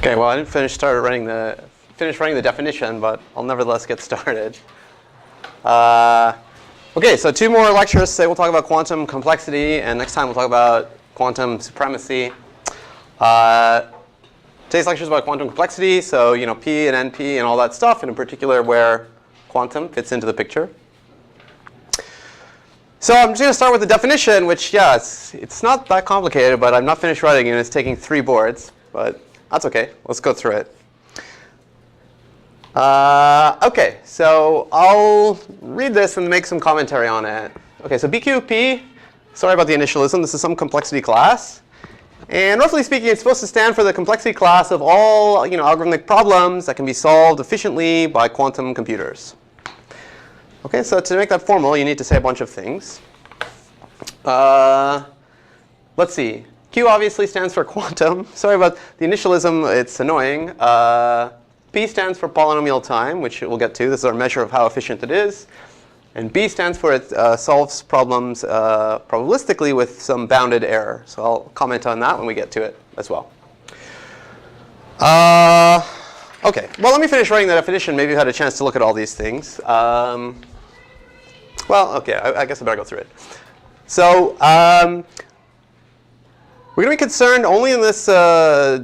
Okay, well, I didn't finish writing the definition, but I'll nevertheless get started. Okay, so 2 more lectures. Today we'll talk about quantum complexity, and next time we'll talk about quantum supremacy. Today's lecture is about quantum complexity, so P and NP and all that stuff, and in particular where quantum fits into the picture. So I'm just going to start with the definition, which, yeah, it's not that complicated, but I'm not finished writing it. It's taking 3 boards, but that's OK. Let's go through it. OK, so I'll read this and make some commentary on it. OK, so BQP, sorry about the initialism. This is some complexity class. And roughly speaking, it's supposed to stand for the complexity class of all algorithmic problems that can be solved efficiently by quantum computers. OK, so to make that formal, you need to say a bunch of things. Let's see. Q obviously stands for quantum. Sorry about the initialism. It's annoying. P stands for polynomial time, which we'll get to. This is our measure of how efficient it is. And B stands for it solves problems probabilistically with some bounded error. So I'll comment on that when we get to it as well. OK, well, let me finish writing the definition. Maybe you had a chance to look at all these things. Well, OK, I guess I better go through it. So we're going to be concerned only in this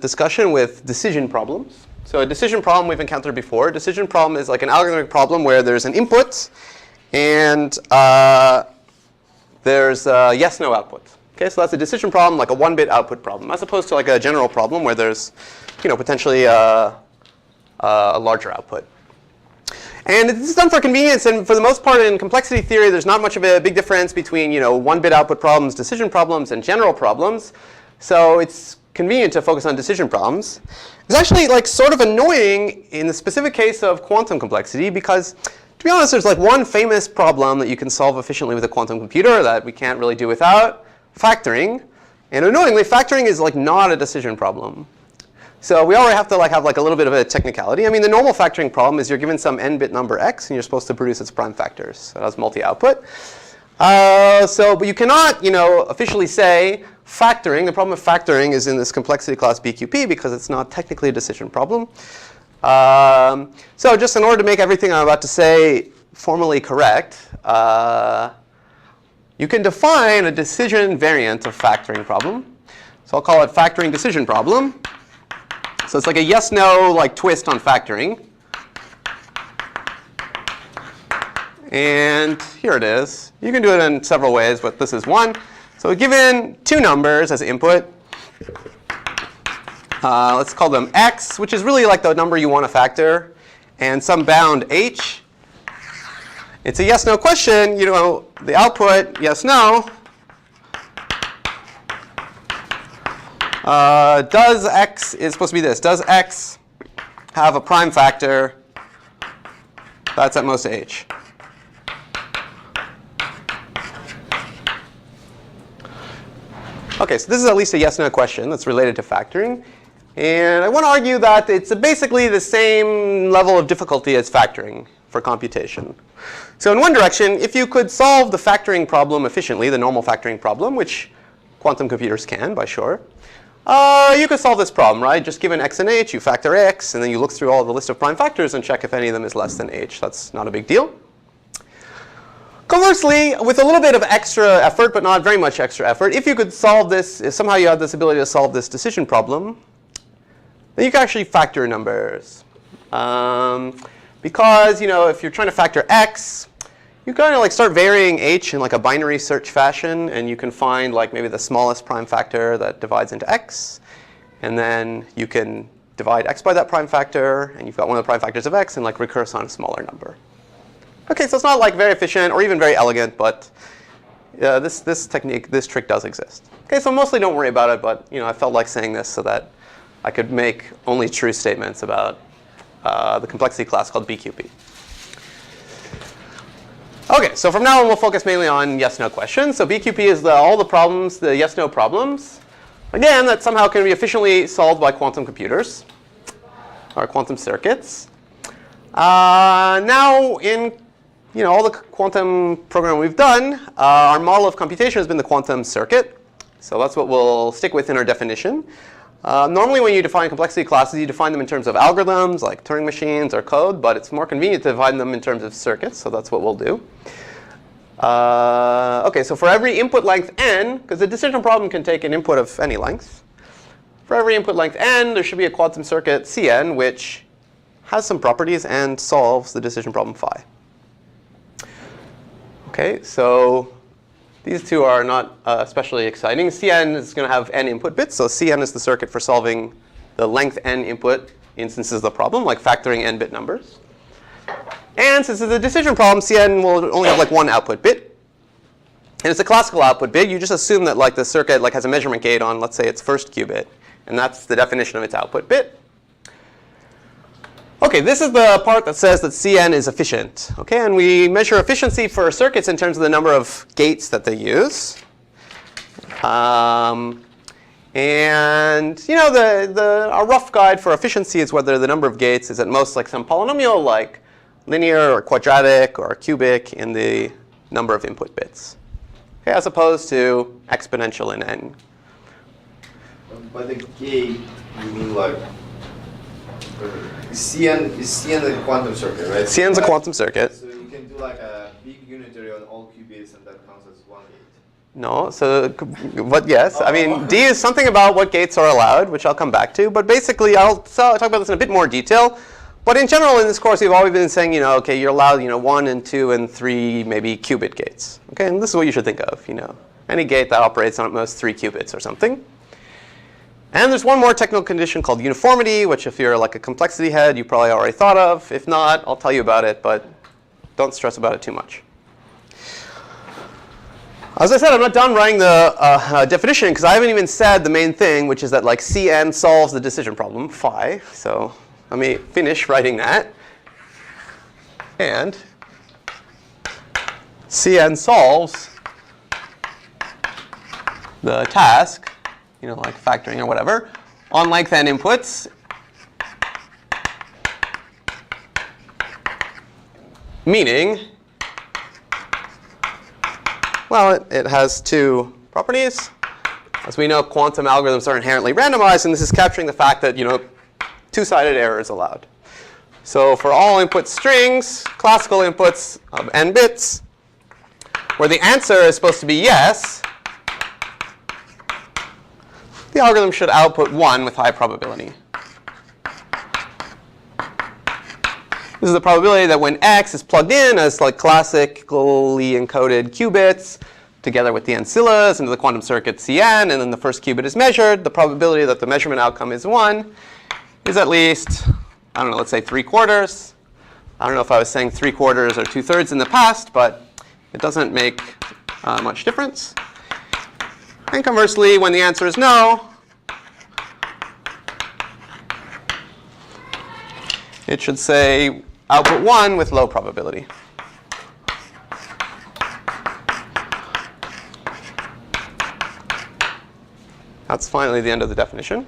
discussion with decision problems. So a decision problem we've encountered before. A decision problem is like an algorithmic problem where there's an input and there's a yes/no output. Okay, so that's a decision problem, like a 1-bit output problem, as opposed to like a general problem where there's potentially a larger output. And this is done for convenience, and for the most part in complexity theory, there's not much of a big difference between 1-bit output problems, decision problems, and general problems. So it's convenient to focus on decision problems. It's actually like sort of annoying in the specific case of quantum complexity because, to be honest, there's like one famous problem that you can solve efficiently with a quantum computer that we can't really do without: factoring. And annoyingly, factoring is like not a decision problem. So we already have to have a little bit of a technicality. I mean, the normal factoring problem is you're given some n-bit number x, and you're supposed to produce its prime factors. So that's multi-output. But you cannot, officially say factoring. The problem of factoring is in this complexity class BQP because it's not technically a decision problem. So just in order to make everything I'm about to say formally correct, you can define a decision variant of factoring problem. So I'll call it factoring decision problem. So it's like a yes/no twist on factoring. And here it is. You can do it in several ways, but this is one. So given 2 numbers as input, let's call them x, which is really like the number you want to factor, and some bound h. It's a yes/no question. The output, yes/no. Does x is supposed to be this. Does x have a prime factor that's at most h? OK, so this is at least a yes/no question that's related to factoring. And I want to argue that it's basically the same level of difficulty as factoring for computation. So in one direction, if you could solve the factoring problem efficiently, the normal factoring problem, which quantum computers can, by sure, you could solve this problem, right? Just given x and h, you factor x, and then you look through all the list of prime factors and check if any of them is less than h. That's not a big deal. Conversely, with a little bit of extra effort, but not very much extra effort, if you could solve this, if somehow you had this ability to solve this decision problem, then you can actually factor numbers. Because if you're trying to factor x, you kind of start varying h in a binary search fashion, and you can find maybe the smallest prime factor that divides into x, and then you can divide x by that prime factor, and you've got one of the prime factors of x, and recurse on a smaller number. OK, so it's not very efficient or even very elegant, but this trick does exist. OK, so mostly don't worry about it, but I felt like saying this so that I could make only true statements about the complexity class called BQP. OK, so from now on, we'll focus mainly on yes/no questions. So BQP is all the problems, the yes/no problems, again, that somehow can be efficiently solved by quantum computers or quantum circuits. Now, in all the quantum programming we've done, our model of computation has been the quantum circuit. So that's what we'll stick with in our definition. Normally when you define complexity classes, you define them in terms of algorithms like Turing machines or code, but it's more convenient to define them in terms of circuits, so that's what we'll do. OK, so for every input length n, because the decision problem can take an input of any length, for every input length n, there should be a quantum circuit Cn, which has some properties and solves the decision problem phi. OK, so these two are not especially exciting. Cn is going to have n input bits. So Cn is the circuit for solving the length n input instances of the problem, like factoring n bit numbers. And since it's a decision problem, Cn will only have like one output bit. And it's a classical output bit. You just assume that like the circuit like has a measurement gate on, let's say, its first qubit. And that's the definition of its output bit. OK, this is the part that says that Cn is efficient. OK, and we measure efficiency for circuits in terms of the number of gates that they use. And you know, our rough guide for efficiency is whether the number of gates is at most like some polynomial, like linear or quadratic or cubic in the number of input bits, okay, as opposed to exponential in n. By the gate, you mean like Cn is a quantum circuit, right? Cn's a quantum circuit. So you can do like a big unitary on all qubits, and that counts as one gate. No, so but yes, I mean D is something about what gates are allowed, which I'll come back to. But basically, I'll talk about this in a bit more detail. But in general, in this course, we've always been saying, OK, you're allowed, 1 and 2 and 3 maybe qubit gates. OK, and this is what you should think of, any gate that operates on at most 3 qubits or something. And there's one more technical condition called uniformity, which if you're like a complexity head, you probably already thought of. If not, I'll tell you about it, but don't stress about it too much. As I said, I'm not done writing the definition, because I haven't even said the main thing, which is that like Cn solves the decision problem, phi. So let me finish writing that. And Cn solves the task, like factoring or whatever, on length n inputs, meaning, well, it has two properties. As we know, quantum algorithms are inherently randomized, and this is capturing the fact that, two-sided error is allowed. So for all input strings, classical inputs of n bits, where the answer is supposed to be yes, the algorithm should output 1 with high probability. This is the probability that when x is plugged in as like classically encoded qubits, together with the ancillas into the quantum circuit Cn, and then the first qubit is measured, the probability that the measurement outcome is 1 is at least, I don't know, let's say 3/4. I don't know if I was saying 3/4 or 2/3 in the past, but it doesn't make much difference. And conversely, when the answer is no, it should say output 1 with low probability. That's finally the end of the definition.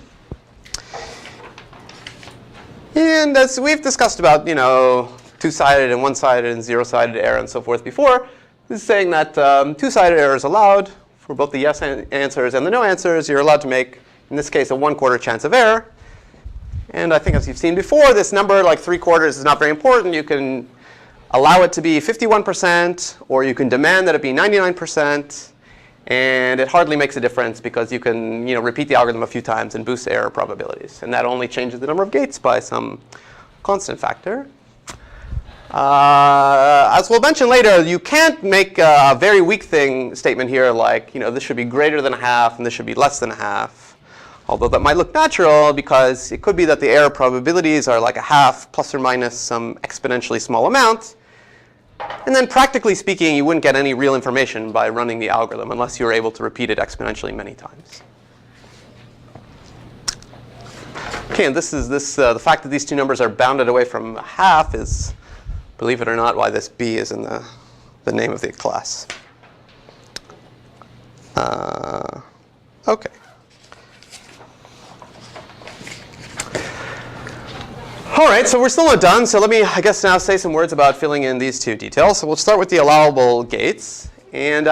And as we've discussed about, two-sided and one-sided and zero-sided error and so forth before, this is saying that two-sided error is allowed for both the yes answers and the no answers. You're allowed to make, in this case, a 1/4 chance of error. And I think as you've seen before, this number, like 3/4, is not very important. You can allow it to be 51%, or you can demand that it be 99%. And it hardly makes a difference, because you can repeat the algorithm a few times and boost error probabilities. And that only changes the number of gates by some constant factor. As we'll mention later, you can't make a very weak statement here, like this should be greater than a half and this should be less than a half. Although that might look natural, because it could be that the error probabilities are like a half plus or minus some exponentially small amount. And then practically speaking, you wouldn't get any real information by running the algorithm unless you were able to repeat it exponentially many times. OK, and this is the fact that these two numbers are bounded away from a half is, believe it or not, why this B is in the name of the class. OK. All right, so we're still not done. So let me, I guess, now say some words about filling in these two details. So we'll start with the allowable gates. And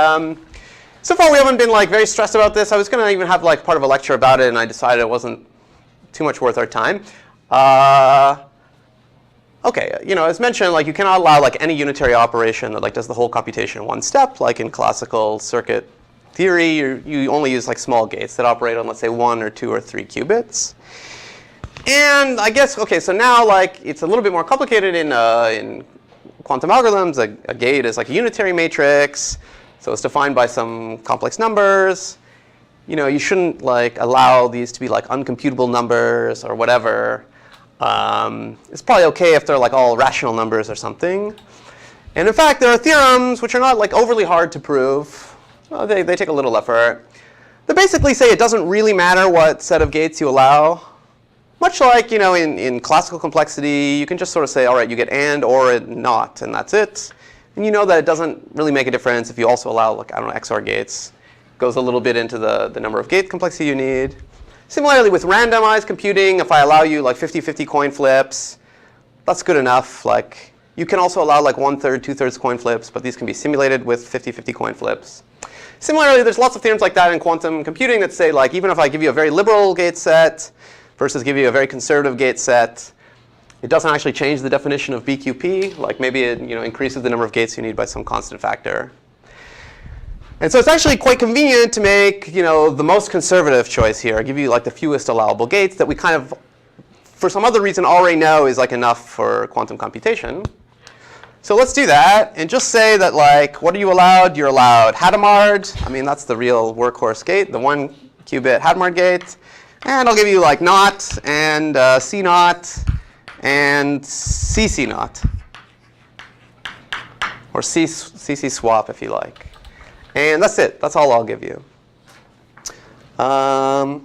so far, we haven't been very stressed about this. I was going to even have part of a lecture about it, and I decided it wasn't too much worth our time. Okay, as mentioned, like you cannot allow like any unitary operation that like does the whole computation in one step. Like in classical circuit theory, you only use like small gates that operate on, let's say, 1 or 2 or 3 qubits. And I guess, okay, so now like it's a little bit more complicated in quantum algorithms. A gate is like a unitary matrix, so it's defined by some complex numbers. You shouldn't like allow these to be like uncomputable numbers or whatever. It's probably okay if they're like all rational numbers or something. And in fact, there are theorems which are not like overly hard to prove. Well, they take a little effort. They basically say it doesn't really matter what set of gates you allow. Much like in classical complexity, you can just sort of say, all right, you get and or not, and that's it. And you know that it doesn't really make a difference if you also allow, like, I don't know, XOR gates. It goes a little bit into the number of gate complexity you need. Similarly, with randomized computing, if I allow you like 50-50 coin flips, that's good enough. Like, you can also allow like 1/3, 2/3 coin flips, but these can be simulated with 50-50 coin flips. Similarly, there's lots of theorems like that in quantum computing that say, like, even if I give you a very liberal gate set versus give you a very conservative gate set, it doesn't actually change the definition of BQP. Like, maybe it increases the number of gates you need by some constant factor. And so it's actually quite convenient to make the most conservative choice here. I give you like the fewest allowable gates that we kind of, for some other reason, already know is like enough for quantum computation. So let's do that and just say that like, what are you allowed? You're allowed Hadamard. I mean, that's the real workhorse gate, the 1 qubit Hadamard gate. And I'll give you like not and C naught and CC naught, or CC swap if you like. And that's it. That's all I'll give you. Yeah,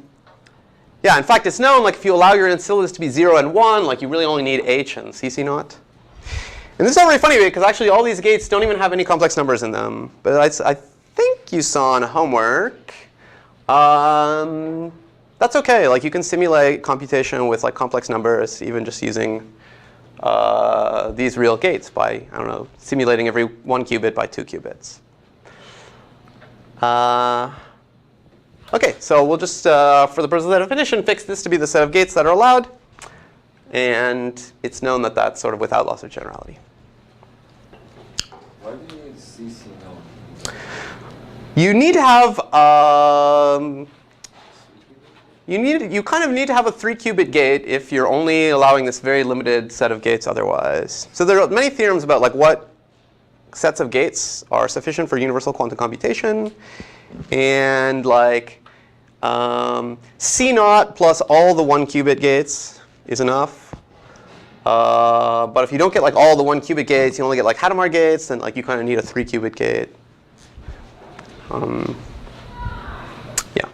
in fact, it's known like if you allow your ancillas to be 0 and 1, like you really only need H and CC naught. And this is not really funny because actually all these gates don't even have any complex numbers in them. But I think you saw in homework. That's okay. Like you can simulate computation with like complex numbers, even just using these real gates by, I don't know, simulating every 1 qubit by 2 qubits. OK, so we'll just, for the purpose of the definition, fix this to be the set of gates that are allowed. And it's known that that's sort of without loss of generality. Why do you need CC naught? You need to have, you kind of need to have a 3 qubit gate if you're only allowing this very limited set of gates otherwise. So there are many theorems about like what sets of gates are sufficient for universal quantum computation. And like C naught plus all the 1 qubit gates is enough. But if you don't get like all the 1 qubit gates, you only get like Hadamard gates, then like you kind of need a 3 qubit gate. Yeah.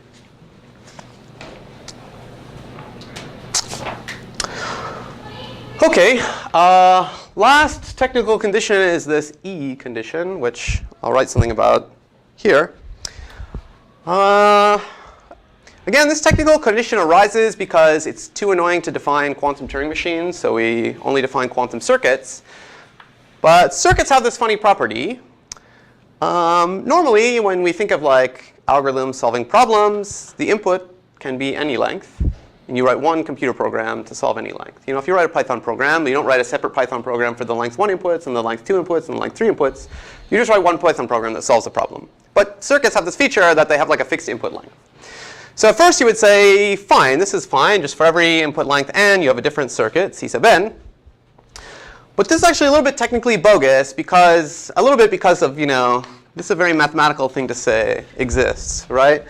OK. Last technical condition is this E condition, which I'll write something about here. Again, this technical condition arises because it's too annoying to define quantum Turing machines, so we only define quantum circuits. But circuits have this funny property. Normally, when we think of like algorithms solving problems, the input can be any length. And you write one computer program to solve any length. If you write a Python program, you don't write a separate Python program for the length 1 inputs and the length 2 inputs and the length 3 inputs. You just write one Python program that solves the problem. But circuits have this feature that they have like a fixed input length. So at first you would say, fine, this is fine. Just for every input length n, you have a different circuit, C sub n. But this is actually a little bit technically bogus because, a little bit because of, this is a very mathematical thing to say exists, right?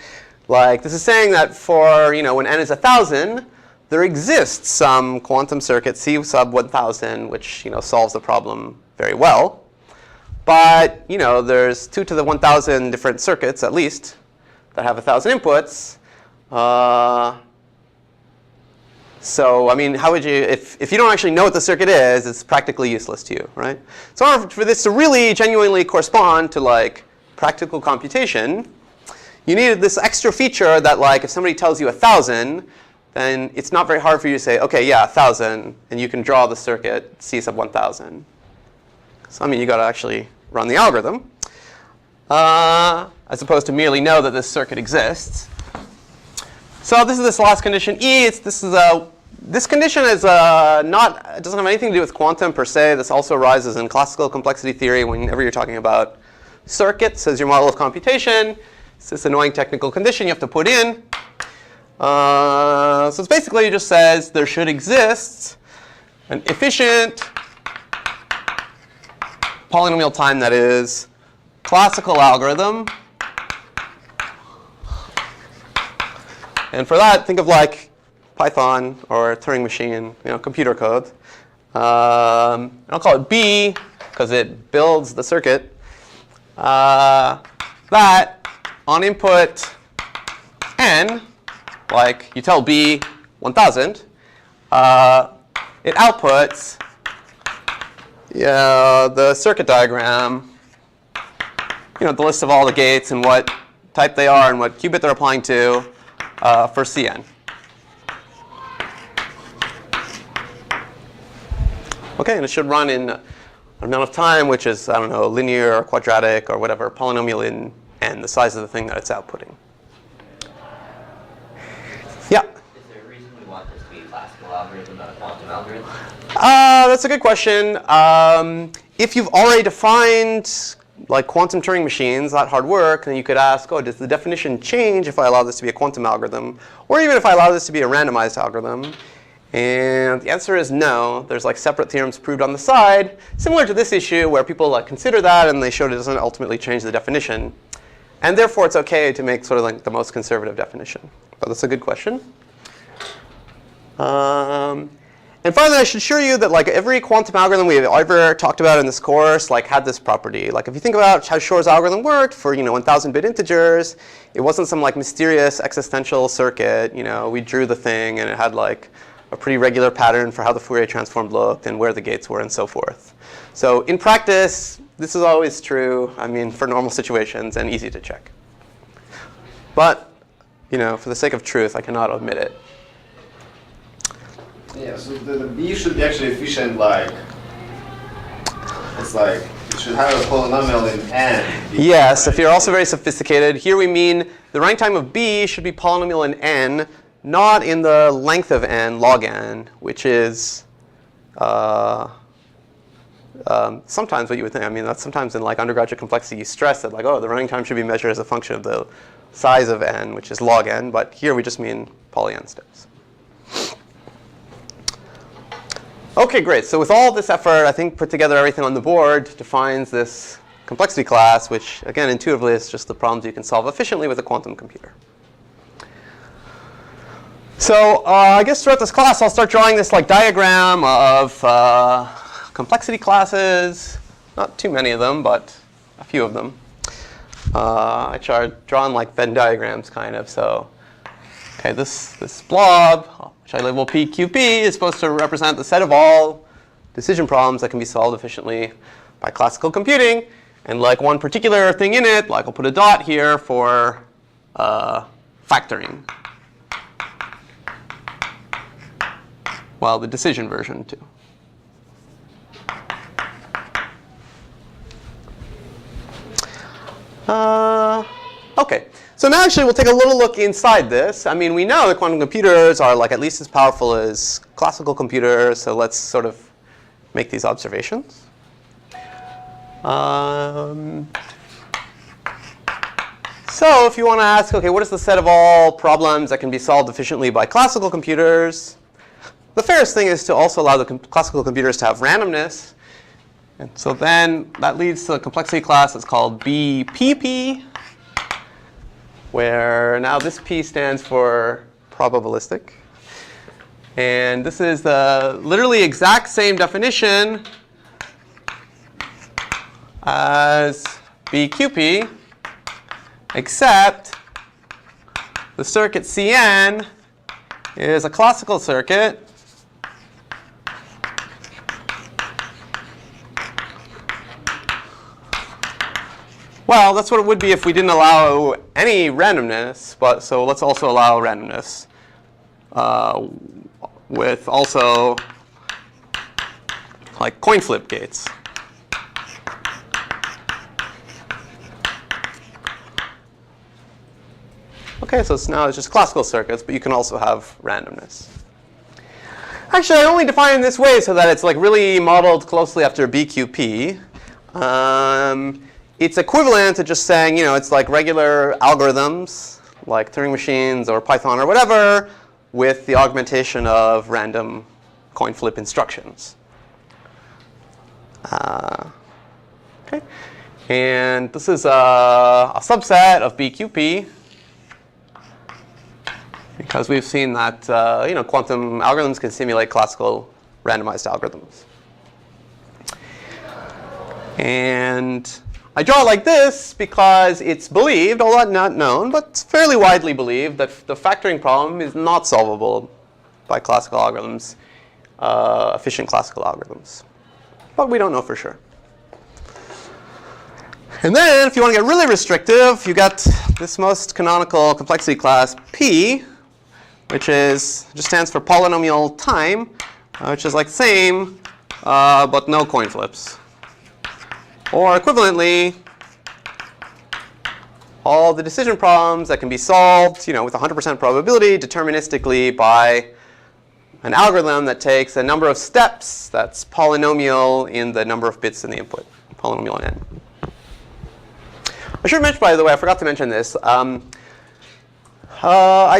Like this is saying that for, when n is 1,000, there exists some quantum circuit C sub 1,000, which, solves the problem very well. But, there's 2 to the 1,000 different circuits, at least, that have 1,000 inputs. So, I mean, how would you, if you don't actually know what the circuit is, it's practically useless to you, right? So in order for this to really genuinely correspond to like practical computation, you needed this extra feature that like if somebody tells you 1,000, then it's not very hard for you to say, OK, yeah, 1,000, and you can draw the circuit C sub 1,000. So, I mean, you got to actually run the algorithm, as opposed to merely know that this circuit exists. So this is this last condition E. This condition is it doesn't have anything to do with quantum per se. This also arises in classical complexity theory whenever you're talking about circuits as your model of computation. It's this annoying technical condition you have to put in. So it's basically it just says there should exist an efficient polynomial time that is classical algorithm. And for that, think of like Python or Turing machine, computer code. I'll call it B because it builds the circuit. That on input n, like you tell B 1000, it outputs the circuit diagram, the list of all the gates and what type they are and what qubit they're applying to for Cn. Okay, and it should run in an amount of time, which is, I don't know, linear or quadratic or whatever, polynomial in n, the size of the thing that it's outputting. Yeah? Is there a reason we want this to be a classical algorithm, not a quantum algorithm? That's a good question. If you've already defined like quantum Turing machines, not hard work, then you could ask, does the definition change if I allow this to be a quantum algorithm? Or even if I allow this to be a randomized algorithm? And the answer is no. There's like separate theorems proved on the side, similar to this issue where people consider that and they showed it doesn't ultimately change the definition. And therefore, it's OK to make sort of like the most conservative definition. But that's a good question. And finally, I should assure you that like every quantum algorithm we've ever talked about in this course had this property. Like if you think about how Shor's algorithm worked for 1,000-bit integers, it wasn't some like mysterious existential circuit. We drew the thing and it had like a pretty regular pattern for how the Fourier transform looked and where the gates were and so forth. So in practice, this is always true. I mean, for normal situations and easy to check. But for the sake of truth, I cannot omit it. Yeah, so the B should be actually efficient, like, it's like, it should have a polynomial in n. Yes, if you're also very sophisticated. Here we mean the running time of B should be polynomial in n, not in the length of n, log n, which is sometimes what you would think. I mean, that's sometimes in like undergraduate complexity, you stress that like, the running time should be measured as a function of the size of n, which is log n. But here we just mean poly n steps. OK, great. So with all this effort, I think put together everything on the board defines this complexity class, which, again, intuitively is just the problems you can solve efficiently with a quantum computer. So I guess throughout this class, I'll start drawing this like diagram of complexity classes. Not too many of them, but a few of them. I drawn like Venn diagrams, kind of. So OK, this blob, which I label PQP, is supposed to represent the set of all decision problems that can be solved efficiently by classical computing. And like one particular thing in it, like I'll put a dot here for factoring. Well, the decision version, too. OK. So now actually we'll take a little look inside this. I mean, we know that quantum computers are like at least as powerful as classical computers. So let's sort of make these observations. So if you want to ask, OK, what is the set of all problems that can be solved efficiently by classical computers? The fairest thing is to also allow the classical computers to have randomness. And so then that leads to a complexity class that's called BPP, where now this P stands for probabilistic. And this is the literally exact same definition as BQP, except the circuit Cn is a classical circuit Well, that's what it would be if we didn't allow any randomness. But so let's also allow randomness with also like coin flip gates. Okay, so now it's just classical circuits, but you can also have randomness. Actually, I only define it in this way so that it's like really modeled closely after BQP. It's equivalent to just saying, it's like regular algorithms, like Turing machines or Python or whatever, with the augmentation of random coin flip instructions. Okay, and this is a subset of BQP, because we've seen that quantum algorithms can simulate classical randomized algorithms. And I draw it like this because it's believed, although not known, but it's fairly widely believed that the factoring problem is not solvable by classical algorithms, efficient classical algorithms. But we don't know for sure. And then if you want to get really restrictive, you got this most canonical complexity class P, which just stands for polynomial time, which is like same, but no coin flips. Or equivalently, all the decision problems that can be solved, with 100% probability deterministically by an algorithm that takes a number of steps that's polynomial in the number of bits in the input, polynomial in n. I should mention, by the way, I forgot to mention this. I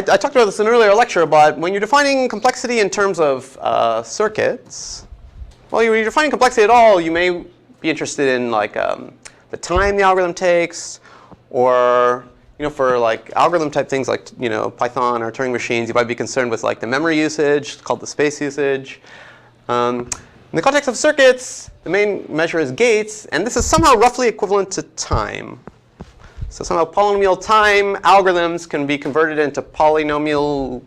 talked about this in an earlier lecture, but when you're defining complexity in terms of circuits, well, when you're defining complexity at all, you may be interested in like the time the algorithm takes, or for like algorithm type things like Python or Turing machines, you might be concerned with like the memory usage, called the space usage. In the context of circuits, the main measure is gates, and this is somehow roughly equivalent to time. So somehow polynomial time algorithms can be converted into polynomial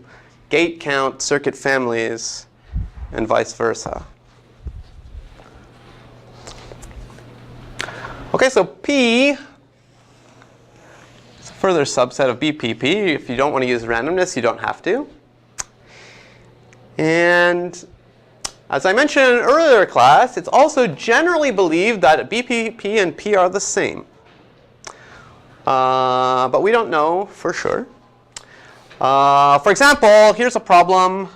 gate count circuit families, and vice versa. Okay, so P is a further subset of BPP. If you don't want to use randomness, you don't have to. And as I mentioned in an earlier class, it's also generally believed that BPP and P are the same. But we don't know for sure. For example, here's a problem.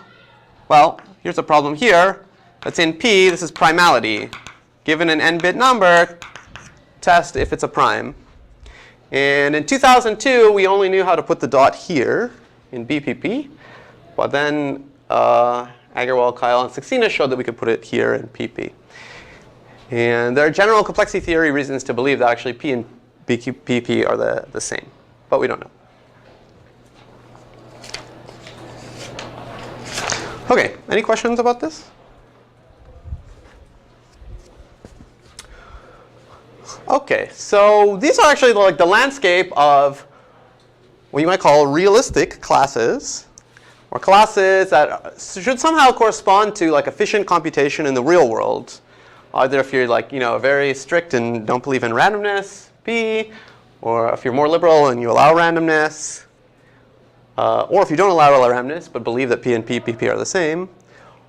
Well, here's a problem here that's in P. This is primality. Given an n-bit number, test if it's a prime. And in 2002, we only knew how to put the dot here in BPP. But then Agarwal, Kyle, and Saxena showed that we could put it here in PP. And there are general complexity theory reasons to believe that actually P and BPP are the same. But we don't know. OK, any questions about this? OK, so these are actually like the landscape of what you might call realistic classes, or classes that should somehow correspond to like efficient computation in the real world. Either if you're like very strict and don't believe in randomness, P, or if you're more liberal and you allow randomness, or if you don't allow randomness but believe that P and BPP are the same,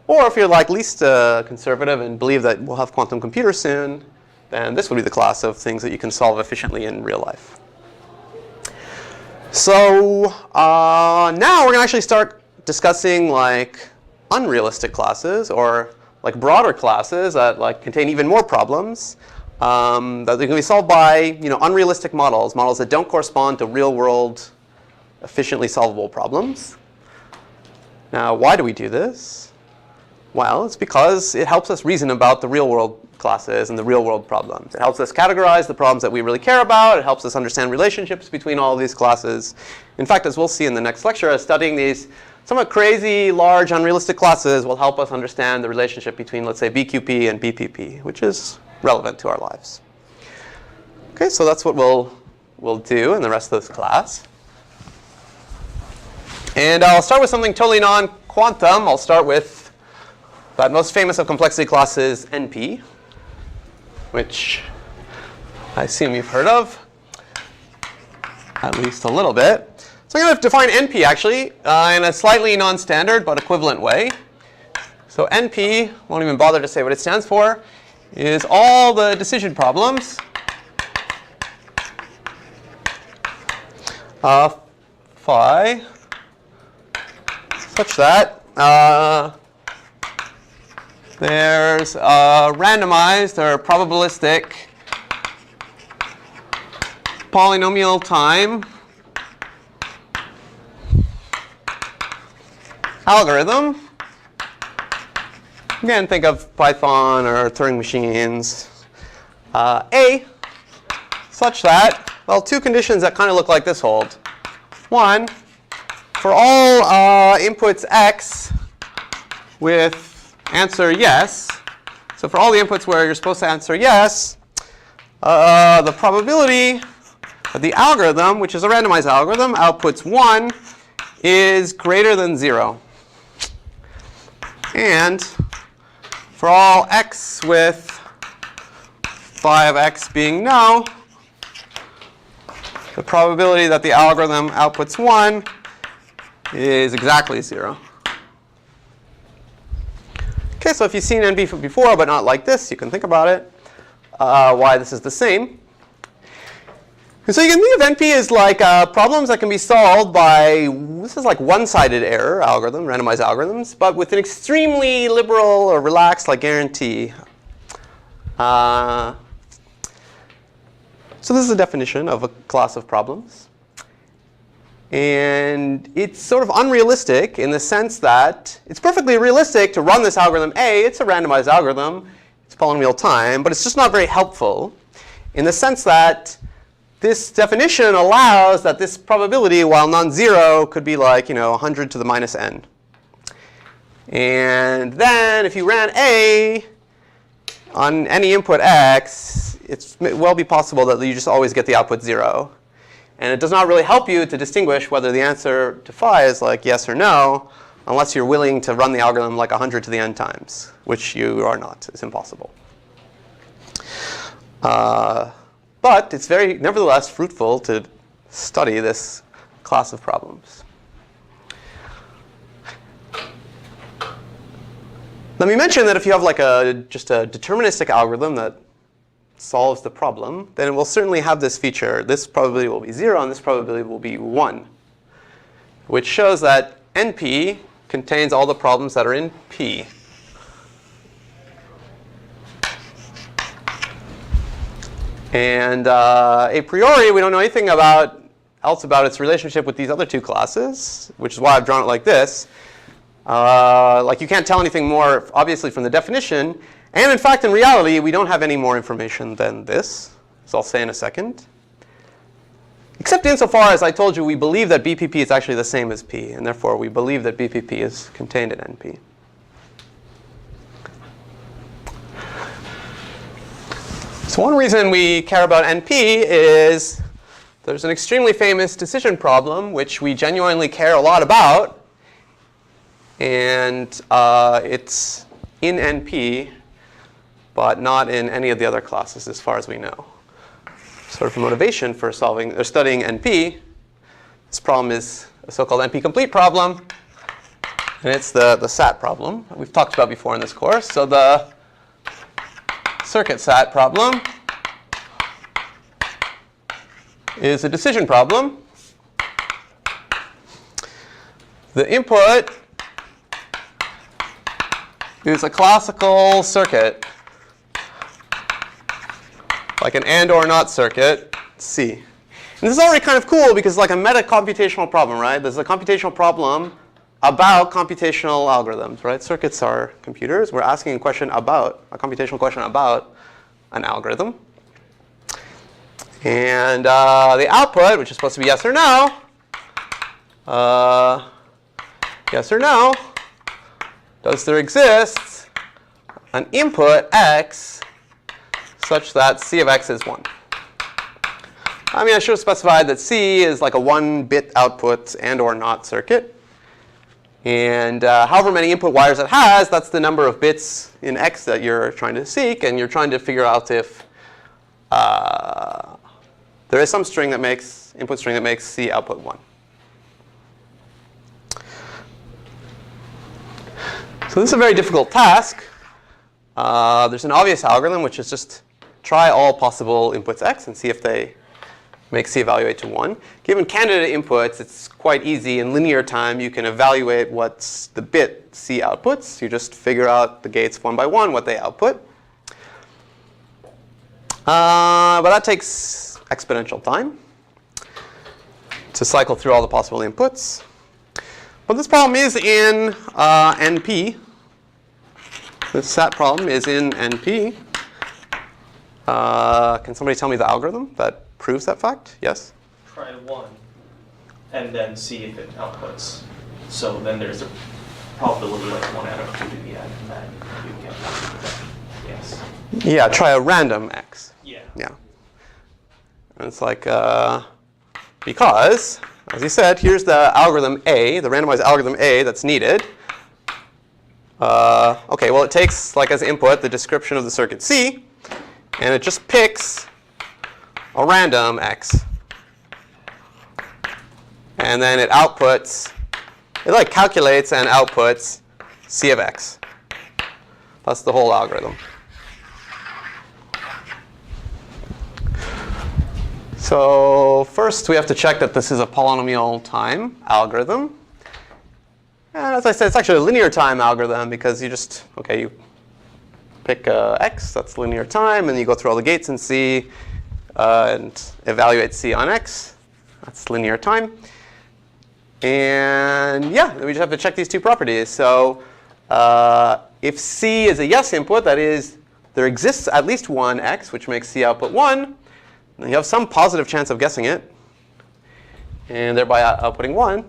or if you're like least conservative and believe that we'll have quantum computers soon, then this would be the class of things that you can solve efficiently in real life. So now we're going to actually start discussing like unrealistic classes, or like broader classes that like contain even more problems that they can be solved by unrealistic models that don't correspond to real world efficiently solvable problems. Now, why do we do this? Well, it's because it helps us reason about the real world classes and the real world problems. It helps us categorize the problems that we really care about. It helps us understand relationships between all of these classes. In fact, as we'll see in the next lecture, studying these somewhat crazy, large, unrealistic classes will help us understand the relationship between, let's say, BQP and BPP, which is relevant to our lives. OK, so that's what we'll do in the rest of this class. And I'll start with something totally non-quantum. I'll start with that most famous of complexity classes, NP, which I assume you've heard of, at least a little bit. So I'm going to define NP actually in a slightly non-standard but equivalent way. So NP, won't even bother to say what it stands for, is all the decision problems phi such that there's a randomized or probabilistic polynomial time algorithm. Again, think of Python or Turing machines. A such that, well, two conditions that kind of look like this hold. One, for all inputs x with answer yes, so for all the inputs where you're supposed to answer yes, the probability that the algorithm, which is a randomized algorithm, outputs 1 is greater than 0. And for all x with phi of x being no, the probability that the algorithm outputs 1 is exactly 0. Okay, so if you've seen NP before, but not like this, you can think about it, why this is the same. And so you can think of NP as like problems that can be solved by, this is like one-sided error algorithm, randomized algorithms, but with an extremely liberal or relaxed like guarantee. So this is a definition of a class of problems. And it's sort of unrealistic in the sense that it's perfectly realistic to run this algorithm A. It's a randomized algorithm. It's polynomial time. But it's just not very helpful in the sense that this definition allows that this probability, while non-zero, could be like 100 to the minus n. And then if you ran A on any input x, it may well be possible that you just always get the output 0. And it does not really help you to distinguish whether the answer to phi is like yes or no, unless you're willing to run the algorithm like 100 to the n times, which you are not. It's impossible. But it's very, nevertheless, fruitful to study this class of problems. Let me mention that if you have like just a deterministic algorithm that solves the problem, then it will certainly have this feature. This probability will be 0, and this probability will be 1, which shows that NP contains all the problems that are in P. And a priori, we don't know anything else about its relationship with these other two classes, which is why I've drawn it like this. Like you can't tell anything more, obviously, from the definition. And in fact, in reality, we don't have any more information than this, as I'll say in a second. Except insofar as I told you, we believe that BPP is actually the same as P. And therefore, we believe that BPP is contained in NP. So one reason we care about NP is there's an extremely famous decision problem which we genuinely care a lot about. And it's in NP, but not in any of the other classes as far as we know. Sort of motivation for studying NP, this problem is a so-called NP-complete problem. And it's the SAT problem that we've talked about before in this course. So the circuit SAT problem is a decision problem. The input is a classical circuit, like an and or not circuit, C. And this is already kind of cool because it's like a meta-computational problem, right? There's a computational problem about computational algorithms, right? Circuits are computers. We're asking a question about, a computational question about an algorithm. And the output, which is supposed to be yes or no, yes or no, does there exist an input x such that C of x is 1? I mean, I should have specified that C is like a 1-bit output and or not circuit. And however many input wires it has, that's the number of bits in x that you're trying to seek. And you're trying to figure out if there is some string that makes, input string that makes C output 1. So this is a very difficult task. There's an obvious algorithm, which is just try all possible inputs x and see if they make C evaluate to 1. Given candidate inputs, it's quite easy. In linear time, you can evaluate what's the bit C outputs. You just figure out the gates one by one, what they output. But that takes exponential time to cycle through all the possible inputs. But this problem is in NP. This SAT problem is in NP. Can somebody tell me the algorithm that proves that fact? Yes? Try 1, and then see if it outputs. So then there's a probability like 1 out of 2 to the n, and then you get yes. Yeah, try a random x. Yeah. Yeah. And it's like, because, as you said, here's the algorithm A, the randomized algorithm A that's needed. OK, well, it takes, like as input, the description of the circuit C, and it just picks a random x. And then it outputs, it like calculates and outputs C of x. That's the whole algorithm. So first, we have to check that this is a polynomial time algorithm. And as I said, it's actually a linear time algorithm because you just, OK, you pick x, that's linear time, and you go through all the gates in C and evaluate C on x. That's linear time. And yeah, we just have to check these two properties. So if C is a yes input, that is, there exists at least one x, which makes C output 1, then you have some positive chance of guessing it, and thereby outputting 1.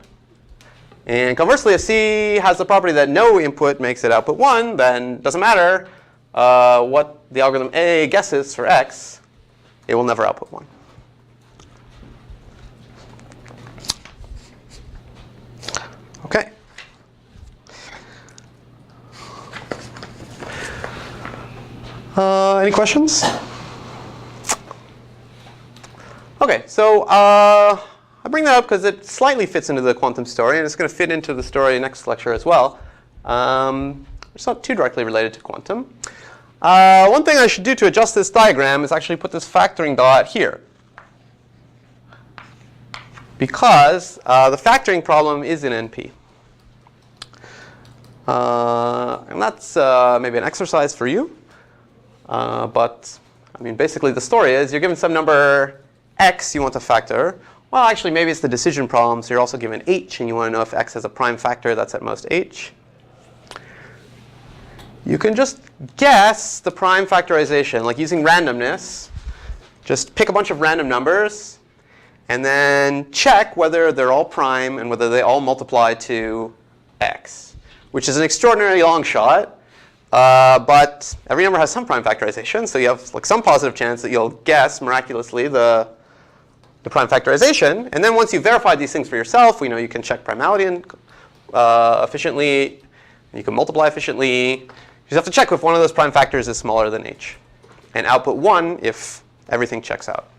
And conversely, if C has the property that no input makes it output 1, then it doesn't matter what the algorithm A guesses for x, it will never output 1. OK. Any questions? OK, so I bring that up because it slightly fits into the quantum story, and it's going to fit into the story next lecture as well. It's not too directly related to quantum. One thing I should do to adjust this diagram is actually put this factoring dot here. Because the factoring problem is in NP. And that's maybe an exercise for you. But I mean, basically, the story is you're given some number x you want to factor. Well, actually, maybe it's the decision problem. So you're also given h, and you want to know if x has a prime factor that's at most h. You can just guess the prime factorization, like using randomness. Just pick a bunch of random numbers, and then check whether they're all prime and whether they all multiply to x, which is an extraordinarily long shot. But every number has some prime factorization, so you have like some positive chance that you'll guess miraculously the prime factorization. And then once you've verified these things for yourself, we know you can check primality efficiently. You can multiply efficiently. You just have to check if one of those prime factors is smaller than h, and output 1 if everything checks out.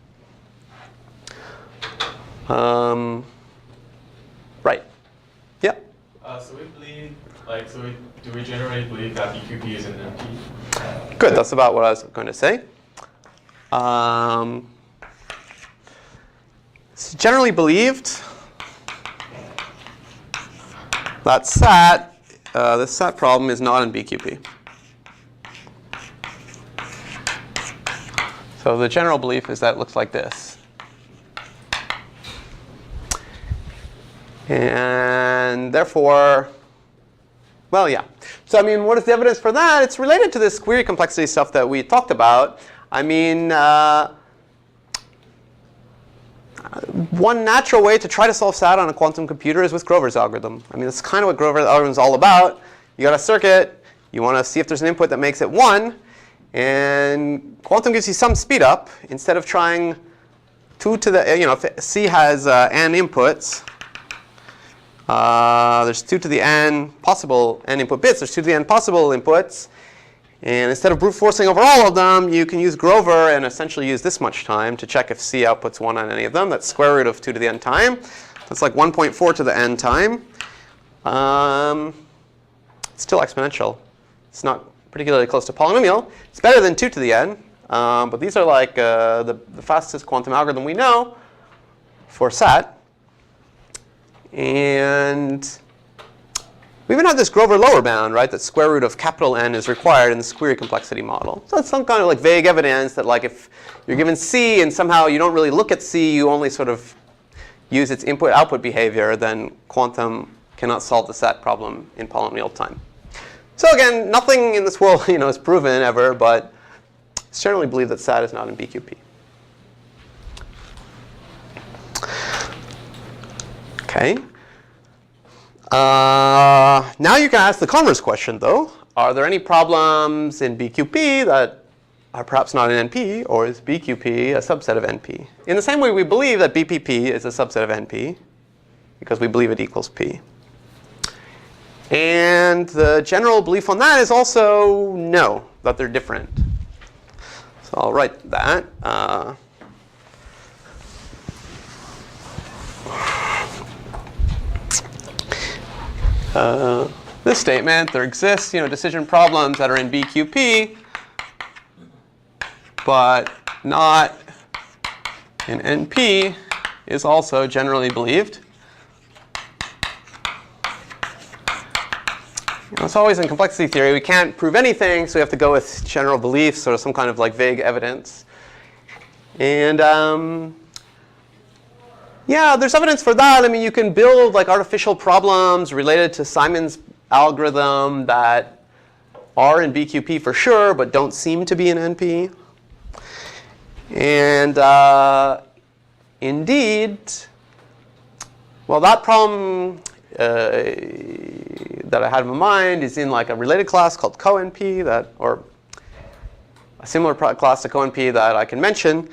Right. Yeah. So we believe, do we generally believe that BQP is an NP? Good. That's about what I was going to say. It's generally believed that SAT, this SAT problem is not in BQP. So the general belief is that it looks like this. And therefore, well, yeah. So I mean, what is the evidence for that? It's related to this query complexity stuff that we talked about. I mean, one natural way to try to solve SAT on a quantum computer is with Grover's algorithm. I mean, that's kind of what Grover's algorithm is all about. You got a circuit. You want to see if there's an input that makes it 1. And quantum gives you some speed up. Instead of trying 2 to the, if C has n inputs, there's 2 to the n possible n input bits. There's 2 to the n possible inputs. And instead of brute forcing over all of them, you can use Grover and essentially use this much time to check if C outputs 1 on any of them. That's square root of 2 to the n time. That's like 1.4 to the n time. It's still exponential. It's not particularly close to polynomial. It's better than 2 to the n. But these are like the fastest quantum algorithm we know. for SAT. And we even have this Grover lower bound, right? That square root of capital N is required in this query complexity model. So it's some kind of like vague evidence that like if you're given C and somehow you don't really look at C, you only sort of use its input-output behavior, then quantum cannot solve the SAT problem in polynomial time. So again, nothing in this world is proven ever, but it's generally believed that SAT is not in BQP. Okay. Now you can ask the converse question, though. Are there any problems in BQP that are perhaps not in NP, or is BQP a subset of NP? In the same way, we believe that BPP is a subset of NP, because we believe it equals P. And the general belief on that is also no, that they're different. So I'll write that. This statement, there exists decision problems that are in BQP, but not in NP, is also generally believed. It's always in complexity theory. We can't prove anything, so we have to go with general beliefs or some kind of like vague evidence. And yeah, there's evidence for that. I mean, you can build like artificial problems related to Simon's algorithm that are in BQP for sure, but don't seem to be in NP. And indeed, well, that problem that I had in my mind is in like a related class called CoNP, or a similar class to CoNP that I can mention.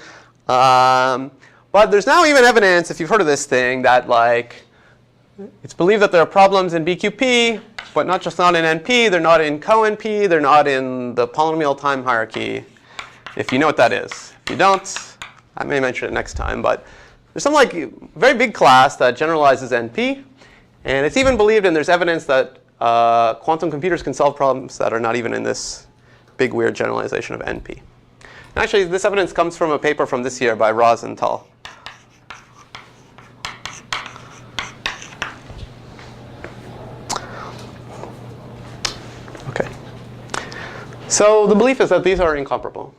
But there's now even evidence, if you've heard of this thing, that like it's believed that there are problems in BQP, but not in NP. They're not in CoNP. They're not in the polynomial time hierarchy. If you know what that is. If you don't, I may mention it next time. But there's some like very big class that generalizes NP. And it's even believed, and there's evidence that quantum computers can solve problems that are not even in this big weird generalization of NP. And actually, this evidence comes from a paper from this year by Raz and Tal. Okay. So the belief is that these are incomparable.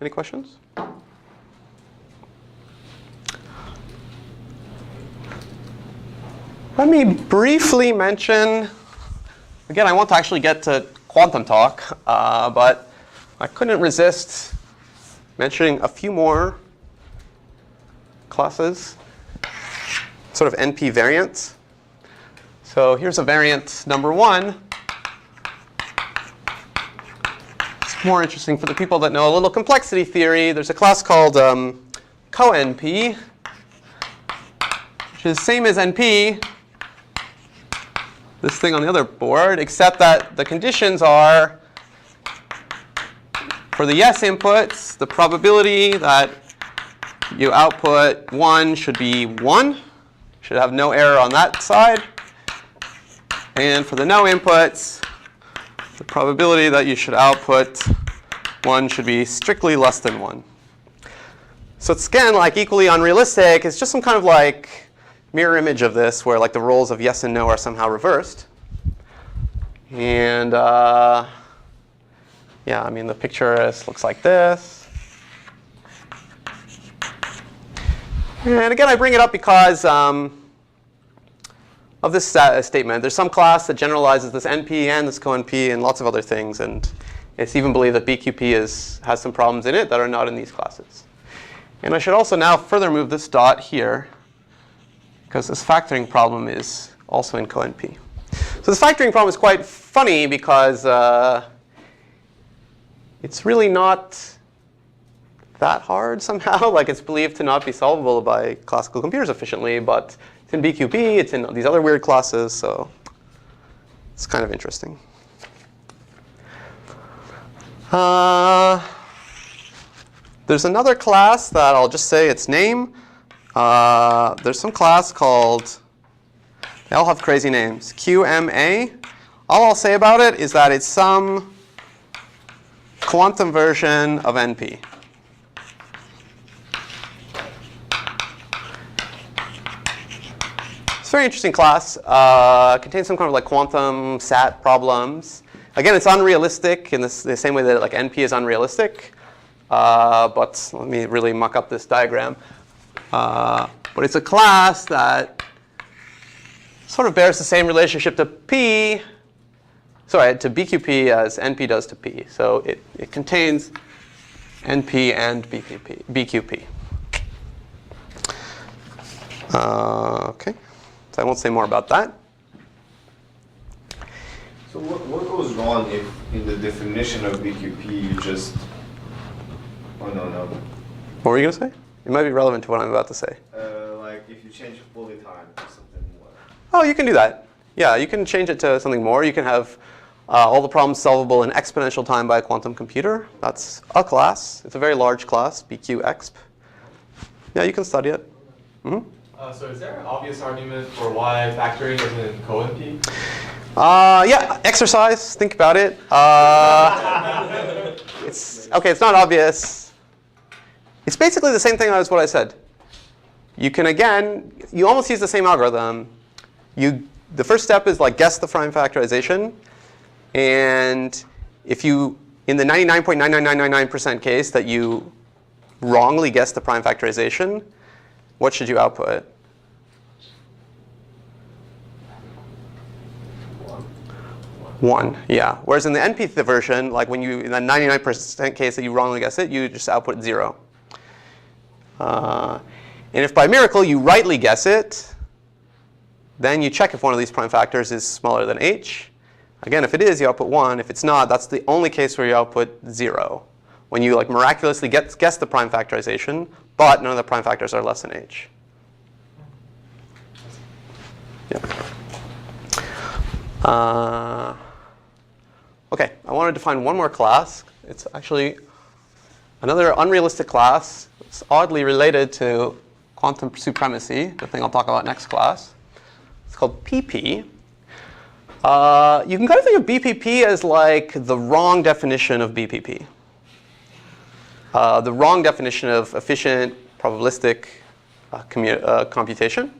Any questions? Let me briefly mention, again, I want to actually get to quantum talk, but I couldn't resist mentioning a few more classes, sort of NP variants. So here's a variant number 1. It's more interesting for the people that know a little complexity theory. There's a class called CoNP, which is same as NP, this thing on the other board, except that the conditions are, for the yes inputs, the probability that you output 1 should be 1. Should have no error on that side. And for the no inputs, the probability that you should output 1 should be strictly less than 1. So it's again like equally unrealistic. It's just some kind of like mirror image of this where like the roles of yes and no are somehow reversed. And yeah, I mean the picture looks like this. And again, I bring it up because of this statement. There's some class that generalizes this NP and this CoNP and lots of other things, and it's even believed that BQP has some problems in it that are not in these classes. And I should also now further move this dot here, because this factoring problem is also in CoNP. So this factoring problem is quite funny because it's really not that hard somehow. Like it's believed to not be solvable by classical computers efficiently, but it's in BQP, it's in these other weird classes, so it's kind of interesting. There's another class that I'll just say its name. There's some class called, they all have crazy names, QMA. All I'll say about it is that it's some quantum version of NP. a very interesting class. Contains some kind of like quantum sat problems. Again, it's unrealistic in the same way that like NP is unrealistic. But let me really muck up this diagram. But it's a class that sort of bears the same relationship to P, sorry, to BQP as NP does to P. So it contains NP and BQP. Okay, so I won't say more about that. So what goes wrong if in the definition of BQP you just, oh no. What were you going to say? It might be relevant to what I'm about to say. Like if you change fully time to something more. Oh, you can do that. Yeah, you can change it to something more. You can have all the problems solvable in exponential time by a quantum computer. That's a class. It's a very large class, BQExp. Yeah, you can study it. Mm-hmm. So is there an obvious argument for why factoring isn't co-NP? Yeah, exercise. Think about it. It's not obvious. It's basically the same thing as what I said. You can, again, you almost use the same algorithm. The first step is like guess the prime factorization. And if you, in the 99.99999% case that you wrongly guess the prime factorization, what should you output? 1, yeah. Whereas in the NP version, like when you, in the 99% case that you wrongly guess it, you just output 0. And if by miracle you rightly guess it, then you check if one of these prime factors is smaller than h. Again, if it is, you output 1. If it's not, that's the only case where you output 0. When you like miraculously guess the prime factorization, but none of the prime factors are less than h. Yeah. OK, I want to define one more class. It's actually another unrealistic class. It's oddly related to quantum supremacy, the thing I'll talk about next class. It's called PP. You can kind of think of BPP as like the wrong definition of BPP. The wrong definition of efficient probabilistic computation.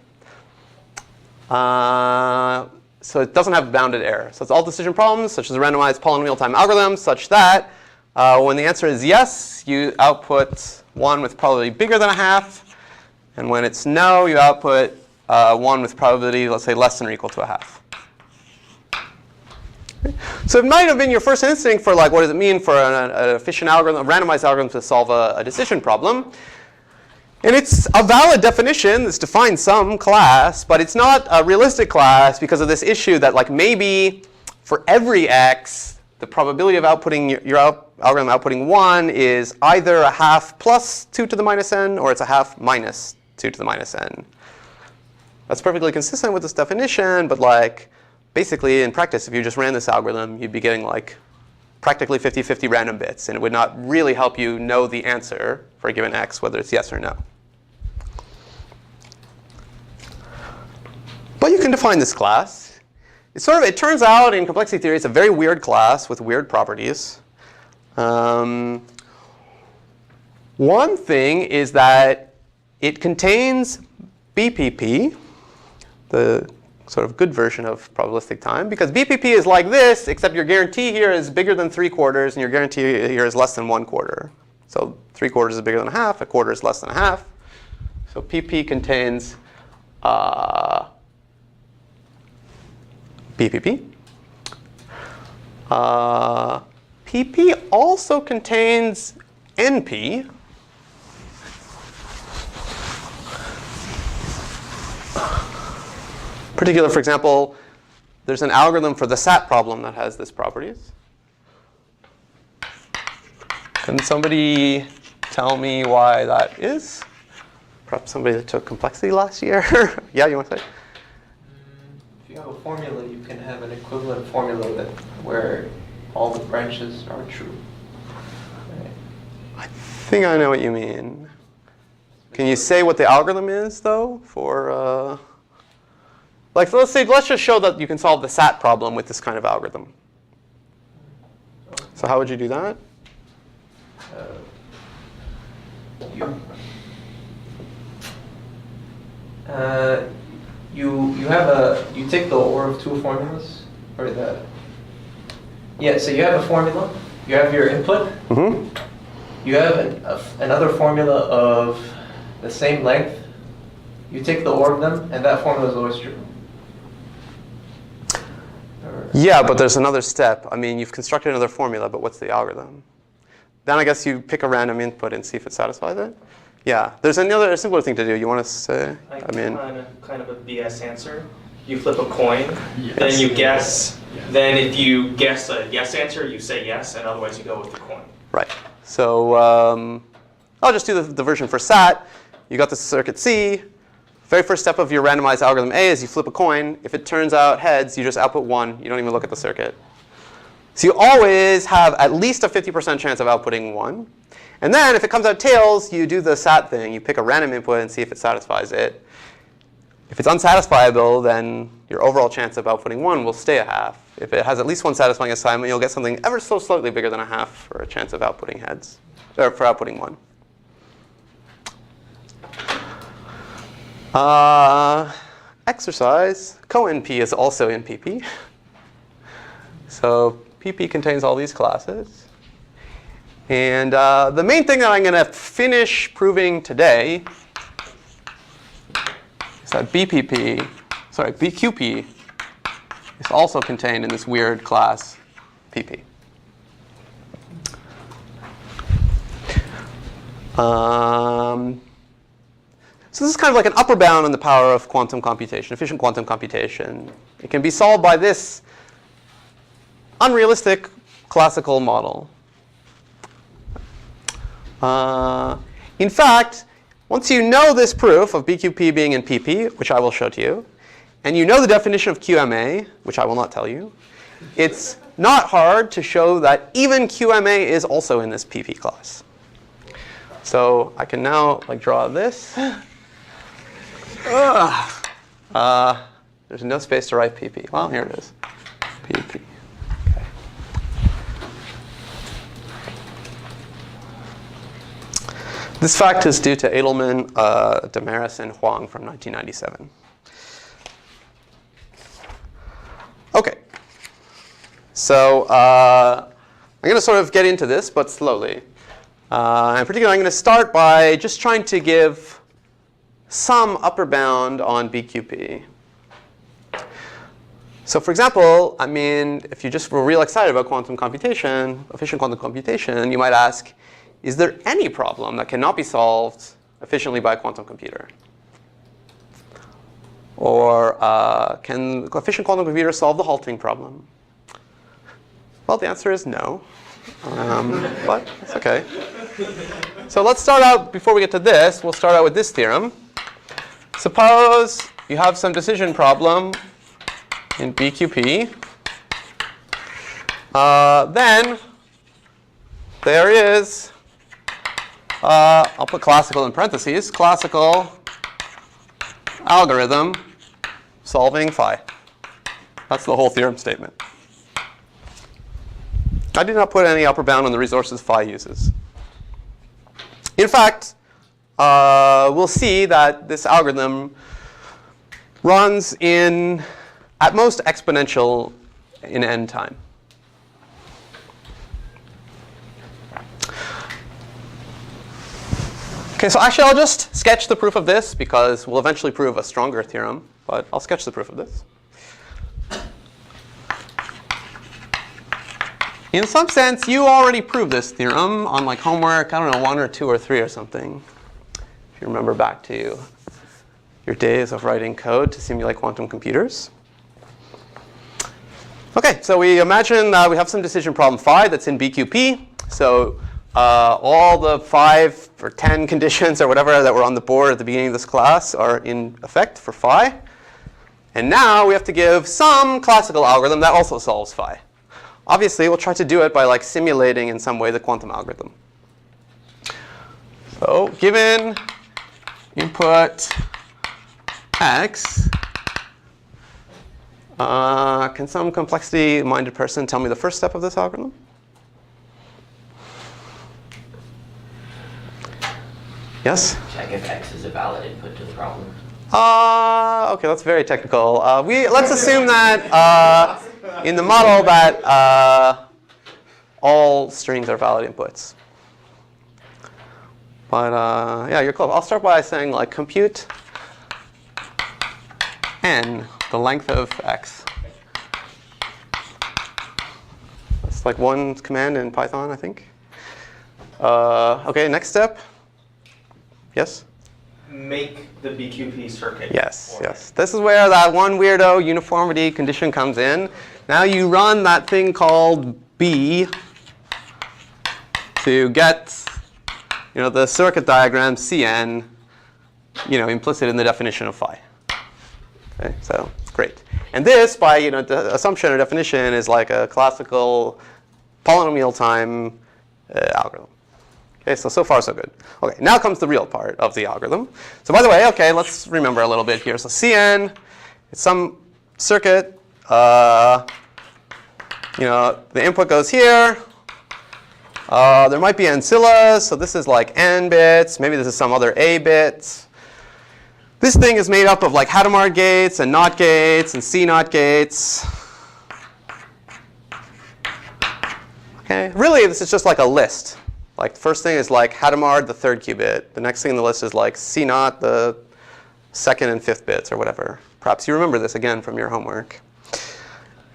So it doesn't have bounded error. So it's all decision problems, such as a randomized polynomial time algorithm, such that when the answer is yes, you output 1 with probability bigger than 1/2. And when it's no, you output 1 with probability, let's say, less than or equal to 1/2. Okay. So it might have been your first instinct for like, what does it mean for an efficient algorithm, a randomized algorithm to solve a decision problem? And it's a valid definition. It's defined some class, but it's not a realistic class because of this issue that like maybe for every x, the probability of outputting your algorithm outputting 1 is either 1/2 plus 2 to the minus n, or it's 1/2 minus 2 to the minus n. That's perfectly consistent with this definition, but like basically in practice, if you just ran this algorithm, you'd be getting like practically 50-50 random bits, and it would not really help you know the answer for a given x, whether it's yes or no. But you can define this class. It turns out in complexity theory, it's a very weird class with weird properties. One thing is that it contains BPP, the sort of good version of probabilistic time, because BPP is like this, except your guarantee here is bigger than 3/4, and your guarantee here is less than 1/4. So 3/4 is bigger than 1/2, 1/4 is less than 1/2. So PP contains BPP. PP also contains NP. Particular, for example, there's an algorithm for the SAT problem that has this properties. Can somebody tell me why that is? Perhaps somebody that took complexity last year. Yeah, you want to say? If you have a formula, you can have an equivalent formula where all the branches are true. Right? I think I know what you mean. Can you say what the algorithm is, though, for like, so let's just show that you can solve the SAT problem with this kind of algorithm. So how would you do that? You you take the OR of two formulas, or yeah, so you have a formula, you have your input, you have another formula of the same length, you take the OR of them, and that formula is always true. Yeah, but there's another step. I mean, you've constructed another formula, but what's the algorithm? Then I guess you pick a random input and see if it satisfies it. Yeah, there's another simpler thing to do. You want to say? I mean, kind of a BS answer. You flip a coin, Yes. then you guess. Yes. Then if you guess a yes answer, you say yes, and otherwise you go with the coin. right. So I'll just do the version for SAT. You got the circuit C. Very first step of your randomized algorithm A is you flip a coin. If it turns out heads, you just output 1. You don't even look at the circuit. So you always have at least a 50% chance of outputting 1. And then if it comes out tails, you do the SAT thing. You pick a random input and see if it satisfies it. If it's unsatisfiable, then your overall chance of outputting 1 will stay a half. If it has at least one satisfying assignment, you'll get something ever so slightly bigger than a half for a chance of outputting heads, or for outputting 1. Exercise. Co-NP is also in PP. So PP contains all these classes. And the main thing that I'm going to finish proving today is that BQP is also contained in this weird class PP. So this is kind of like an upper bound on the power of quantum computation, efficient quantum computation. It can be solved by this unrealistic classical model. In fact, once you know this proof of BQP being in PP, which I will show to you, and you know the definition of QMA, which I will not tell you, it's not hard to show that even QMA is also in this PP class. So I can now draw this. There's no space to write PP. Well, here it is. PP. Okay. This fact is due to Edelman, Damaris, and Huang from 1997. Okay. So I'm going to sort of get into this, but slowly. In particular, I'm going to start by just trying to give some upper bound on BQP. So for example, I mean, if you just were real excited about quantum computation, efficient quantum computation, you might ask, is there any problem that cannot be solved efficiently by a quantum computer? Or can efficient quantum computers solve the halting problem? Well, the answer is no. But it's OK. So let's start out, before we get to this, we'll start out with this theorem. Suppose you have some decision problem in BQP. Then there is, I'll put classical in parentheses, classical algorithm solving phi. That's the whole theorem statement. I did not put any upper bound on the resources phi uses. In fact, we'll see that this algorithm runs in, at most, exponential in n time. OK, so actually, I'll just sketch the proof of this, because we'll eventually prove a stronger theorem. But I'll sketch the proof of this. In some sense, you already proved this theorem on homework, I don't know, 1 or 2 or 3 or something. If you remember back to your days of writing code to simulate quantum computers. OK, so we imagine we have some decision problem phi that's in BQP. So all the 5 or 10 conditions or whatever that were on the board at the beginning of this class are in effect for phi. And now we have to give some classical algorithm that also solves phi. Obviously, we'll try to do it by simulating in some way the quantum algorithm. So given input x, can some complexity-minded person tell me the first step of this algorithm? Yes? Check if x is a valid input to the problem. Okay, that's very technical. Let's assume that in the model that all strings are valid inputs. But yeah, you're close. I'll start by saying like compute n, the length of x. That's like one command in Python, I think. Okay, next step. Yes? Make the BQP circuit. Yes, yes. This is where that one weirdo uniformity condition comes in. Now you run that thing called B to get the circuit diagram Cn implicit in the definition of phi. Okay, so great. And this, by the assumption or definition, is like a classical polynomial time algorithm. Okay, so far so good. Okay, now comes the real part of the algorithm. So by the way, okay, let's remember a little bit here. So Cn, it's some circuit. The input goes here. There might be ancillas, so this is like n bits. Maybe this is some other a bits. This thing is made up of like Hadamard gates and NOT gates and C NOT gates. Okay, really this is just like a list. Like the first thing is like Hadamard, the third qubit. The next thing in the list is like C naught, the second and fifth bits or whatever. Perhaps you remember this again from your homework.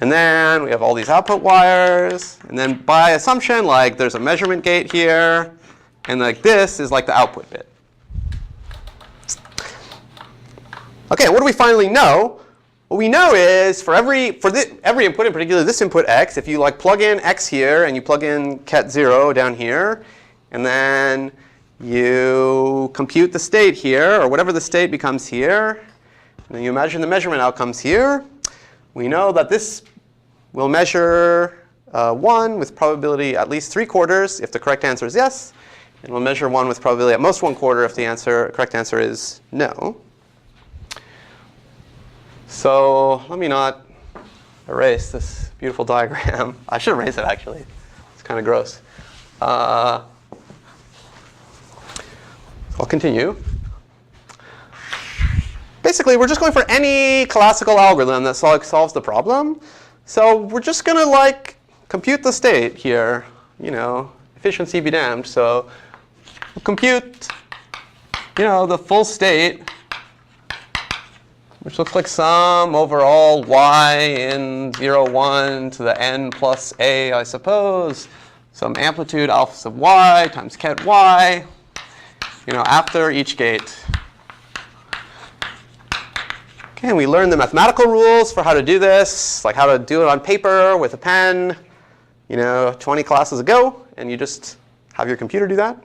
And then we have all these output wires. And then by assumption, like there's a measurement gate here. And like this is like the output bit. Okay, what do we finally know? What we know is for every input, in particular this input x, if you like plug in x here and you plug in ket 0 down here, and then you compute the state here, or whatever the state becomes here, and then you imagine the measurement outcomes here, we know that this will measure 1 with probability at least 3/4 if the correct answer is yes, and we'll measure 1 with probability at most 1/4 if the correct answer is no. So let me not erase this beautiful diagram. I should erase it, actually. It's kind of gross. I'll continue. Basically, we're just going for any classical algorithm that solves the problem. So we're just going to like compute the state here. Efficiency be damned. So we'll compute the full state, which looks like some overall y in 0, 1 to the n plus a, I suppose. Some amplitude alpha sub y times ket y, after each gate. Okay, and we learned the mathematical rules for how to do this, like how to do it on paper with a pen, 20 classes ago, and you just have your computer do that.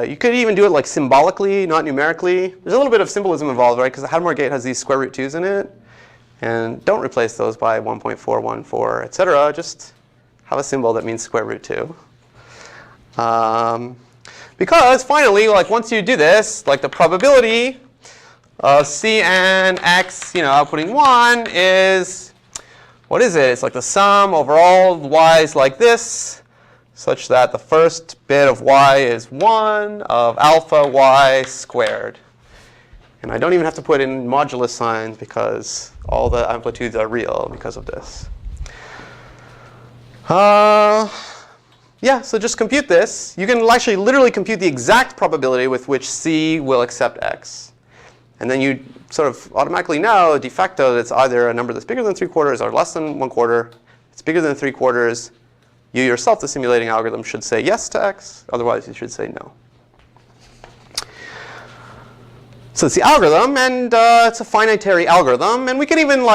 You could even do it like symbolically, not numerically. There's a little bit of symbolism involved, right? Because the Hadamard gate has these square root 2's in it. And don't replace those by 1.414, et cetera. Just have a symbol that means square root 2. Because finally, like once you do this, like the probability of Cn x, outputting 1 is, what is it? It's like the sum over all the y's like this, such that the first bit of y is 1 of alpha y squared. And I don't even have to put in modulus signs because all the amplitudes are real because of this. Yeah, so just compute this. You can actually literally compute the exact probability with which C will accept x. And then you sort of automatically know de facto that it's either a number that's bigger than 3/4 or less than 1/4. If it's bigger than 3/4, you yourself, the simulating algorithm, should say yes to x. Otherwise, you should say no. So it's the algorithm, and it's a finitary algorithm. And we can even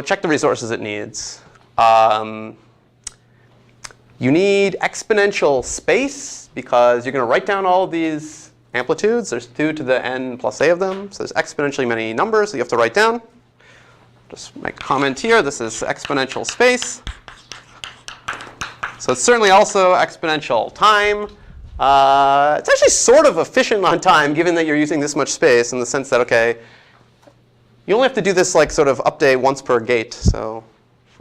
check the resources it needs. You need exponential space because you're going to write down all of these amplitudes. There's 2 to the n plus a of them. So there's exponentially many numbers that you have to write down. Just make a comment here. This is exponential space. So it's certainly also exponential time. It's actually sort of efficient on time, given that you're using this much space, in the sense that, okay, you only have to do this like sort of update once per gate. So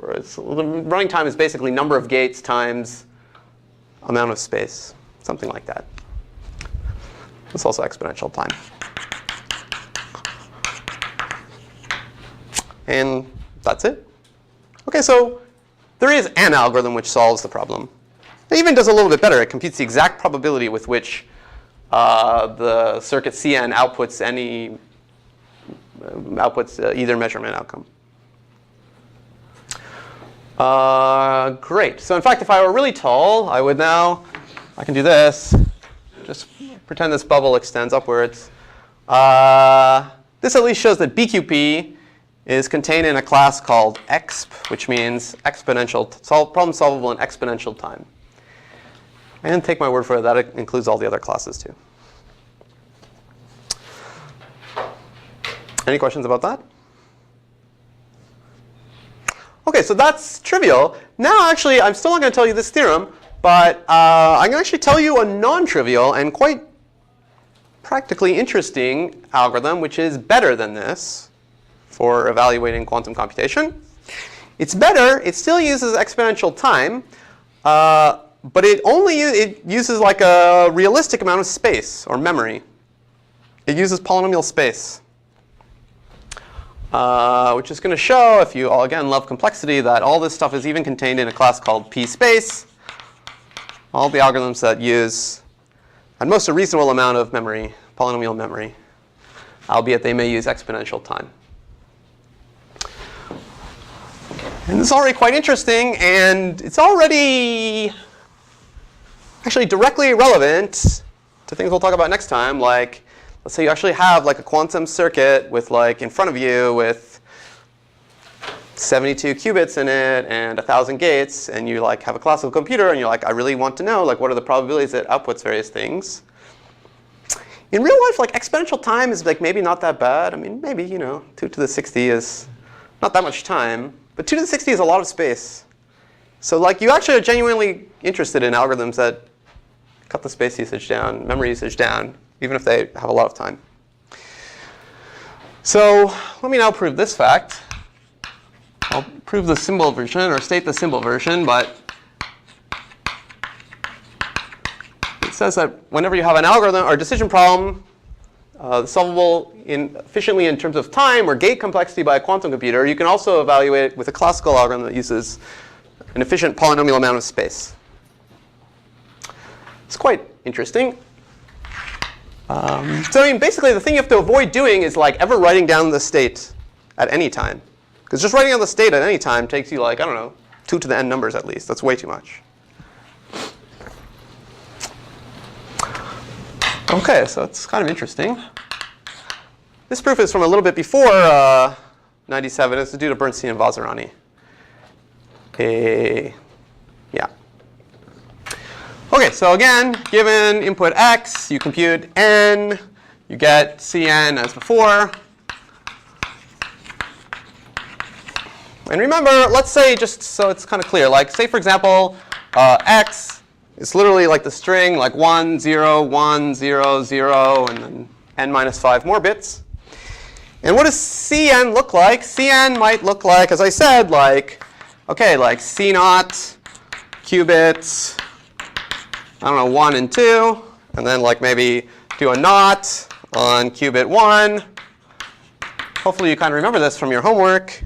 the running time is basically number of gates times amount of space, something like that. It's also exponential time. And that's it. OK, so there is an algorithm which solves the problem. It even does a little bit better. It computes the exact probability with which the circuit Cn outputs either measurement outcome. Great. So in fact, if I were really tall, I can do this. Just pretend this bubble extends upwards. This at least shows that BQP is contained in a class called exp, which means exponential, problem solvable in exponential time. And take my word for it, that includes all the other classes too. Any questions about that? OK, so that's trivial. Now, actually, I'm still not going to tell you this theorem, but I'm going to actually tell you a non-trivial and quite practically interesting algorithm, which is better than this for evaluating quantum computation. It's better. It still uses exponential time, but it uses like a realistic amount of space or memory. It uses polynomial space. Which is going to show, if you all again love complexity, that all this stuff is even contained in a class called P space. All the algorithms that use at most a reasonable amount of memory, polynomial memory, albeit they may use exponential time. And this is already quite interesting, and it's already actually directly relevant to things we'll talk about next time, like let's say you actually have like a quantum circuit with like in front of you with 72 qubits in it and 1,000 gates, and you like have a classical computer, and you're like, I really want to know like what are the probabilities it outputs various things. In real life, like exponential time is like maybe not that bad. I mean, maybe 2 to the 60 is not that much time, but 2 to the 60 is a lot of space. So like you actually are genuinely interested in algorithms that cut the space usage down, memory usage down, even if they have a lot of time. So let me now prove this fact. I'll prove the symbol version or state the symbol version, but it says that whenever you have an algorithm or decision problem solvable efficiently in terms of time or gate complexity by a quantum computer, you can also evaluate it with a classical algorithm that uses an efficient polynomial amount of space. It's quite interesting. So I mean, basically, the thing you have to avoid doing is like ever writing down the state at any time. Because just writing down the state at any time takes you like, I don't know, 2 to the n numbers at least. That's way too much. OK, so it's kind of interesting. This proof is from a little bit before 97. It's due to Bernstein and Vazirani. Yeah. OK, so again, given input x, you compute n. You get Cn as before. And remember, let's say, just so it's kind of clear, like say, for example, x is literally like the string, like 1, 0, 1, 0, 0, and then n minus 5 more bits. And what does Cn look like? Cn might look like, as I said, like, OK, like C0 qubits, I don't know, 1 and 2, and then like maybe do a naught on qubit 1. Hopefully you kind of remember this from your homework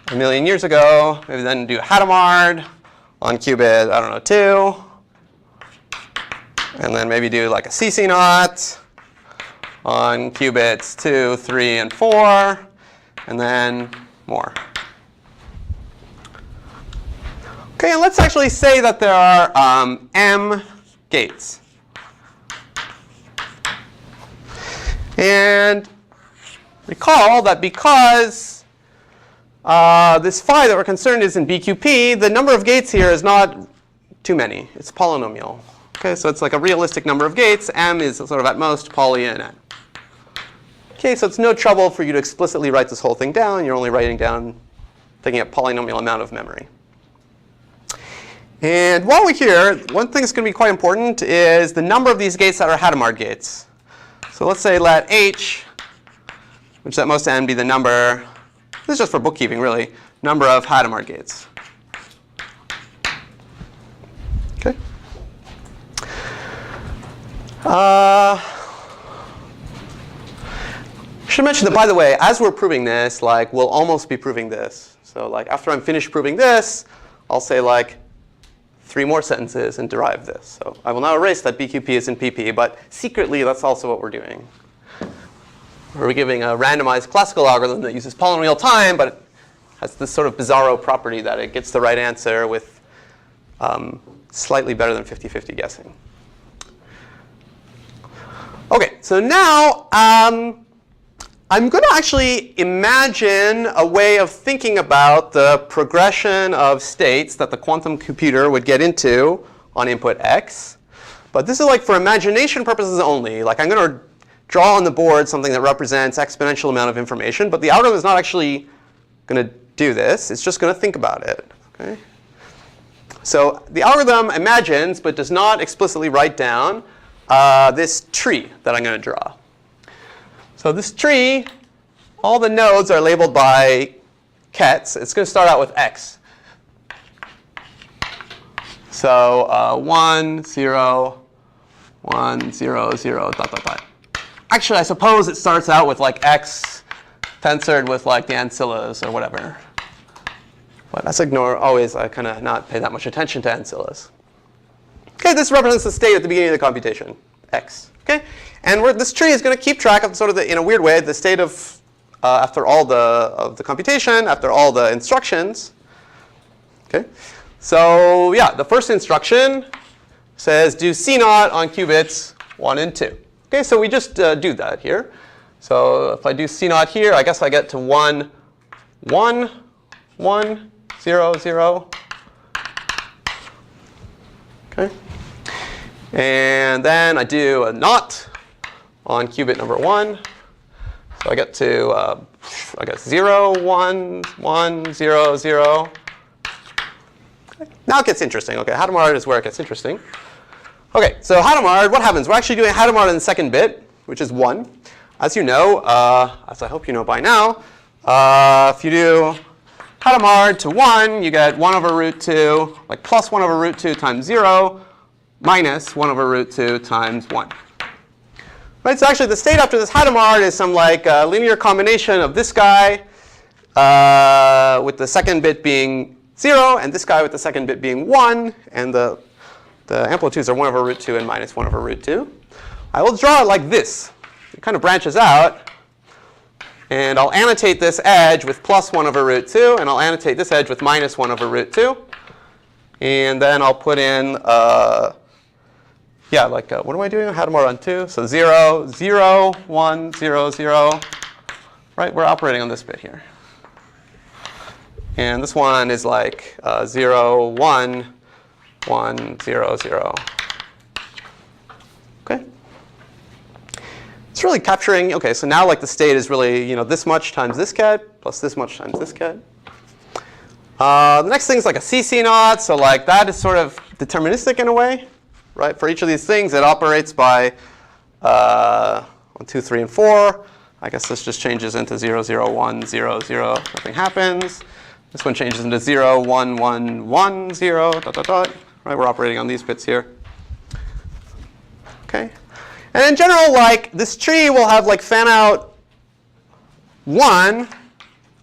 a million years ago. Maybe then do Hadamard on qubit, I don't know, 2. And then maybe do like a CC0 on qubits 2, 3, and 4. And then more. OK, and let's actually say that there are m gates. And recall that because this phi that we're concerned is in BQP, the number of gates here is not too many. It's polynomial. OK, so it's like a realistic number of gates. M is sort of at most poly in n. OK, so it's no trouble for you to explicitly write this whole thing down. You're only writing down, taking a polynomial amount of memory. And while we're here, one thing that's going to be quite important is the number of these gates that are Hadamard gates. So let's say let h, which is at most n, be the number, this is just for bookkeeping really, number of Hadamard gates. OK. should mention that, by the way, as we're proving this, like, we'll almost be proving this. So like, after I'm finished proving this, I'll say like 3 more sentences and derive this. So I will now erase that BQP is in PP, but secretly, that's also what we're doing. We're giving a randomized classical algorithm that uses polynomial time, but it has this sort of bizarro property that it gets the right answer with slightly better than 50-50 guessing. OK, so now I'm going to actually imagine a way of thinking about the progression of states that the quantum computer would get into on input x. But this is like for imagination purposes only. Like I'm going to draw on the board something that represents exponential amount of information. But the algorithm is not actually going to do this. It's just going to think about it. Okay? So the algorithm imagines, but does not explicitly write down this tree that I'm going to draw. So this tree, all the nodes are labeled by kets. It's going to start out with x. So 1, 0, 1, 0, 0, dot, dot, dot. Actually, I suppose it starts out with like x tensored with like the ancillas or whatever. But let's ignore always. I kind of not pay that much attention to ancillas. OK, this represents the state at the beginning of the computation, x. OK, and this tree is going to keep track of sort of in a weird way, the state of after all of the computation, after all the instructions. OK, so yeah, the first instruction says do C0 on qubits 1 and 2. OK, so we just do that here. So if I do C0 here, I guess I get to 1, 1, 1, 0, 0. OK. And then I do a naught on qubit number 1. So I get to, I guess, 0, 1, 1, 0, 0. Okay. Now it gets interesting. OK, Hadamard is where it gets interesting. OK, so Hadamard, what happens? We're actually doing Hadamard in the second bit, which is 1. As you know, as I hope you know by now, if you do Hadamard to 1, you get 1 over root 2, like plus 1 over root 2 times 0, minus 1 over root 2 times 1. Right, so actually the state after this Hadamard is some like linear combination of this guy with the second bit being 0, and this guy with the second bit being 1, and the amplitudes are 1 over root 2 and minus 1 over root 2. I will draw it like this. It kind of branches out. And I'll annotate this edge with plus 1 over root 2, and I'll annotate this edge with minus 1 over root 2. And then I'll put in, yeah, like, what am I doing? Hadamard on 2. So 0, 0, 1, 0, 0. Right, we're operating on this bit here. And this one is like 0, 1, 1, 0, 0. OK. It's really capturing, OK, so now like the state is really, this much times this ket plus this much times this ket. The next thing is like a CC0. So like that is sort of deterministic in a way, right? For each of these things, it operates by 1, 2, 3, and 4. I guess this just changes into 0, 0, 1, 0, 0. Nothing happens. This one changes into 0, 1, 1, 1, 0, dot, dot, dot. Right, we're operating on these bits here. OK. And in general, like this tree will have like fan out 1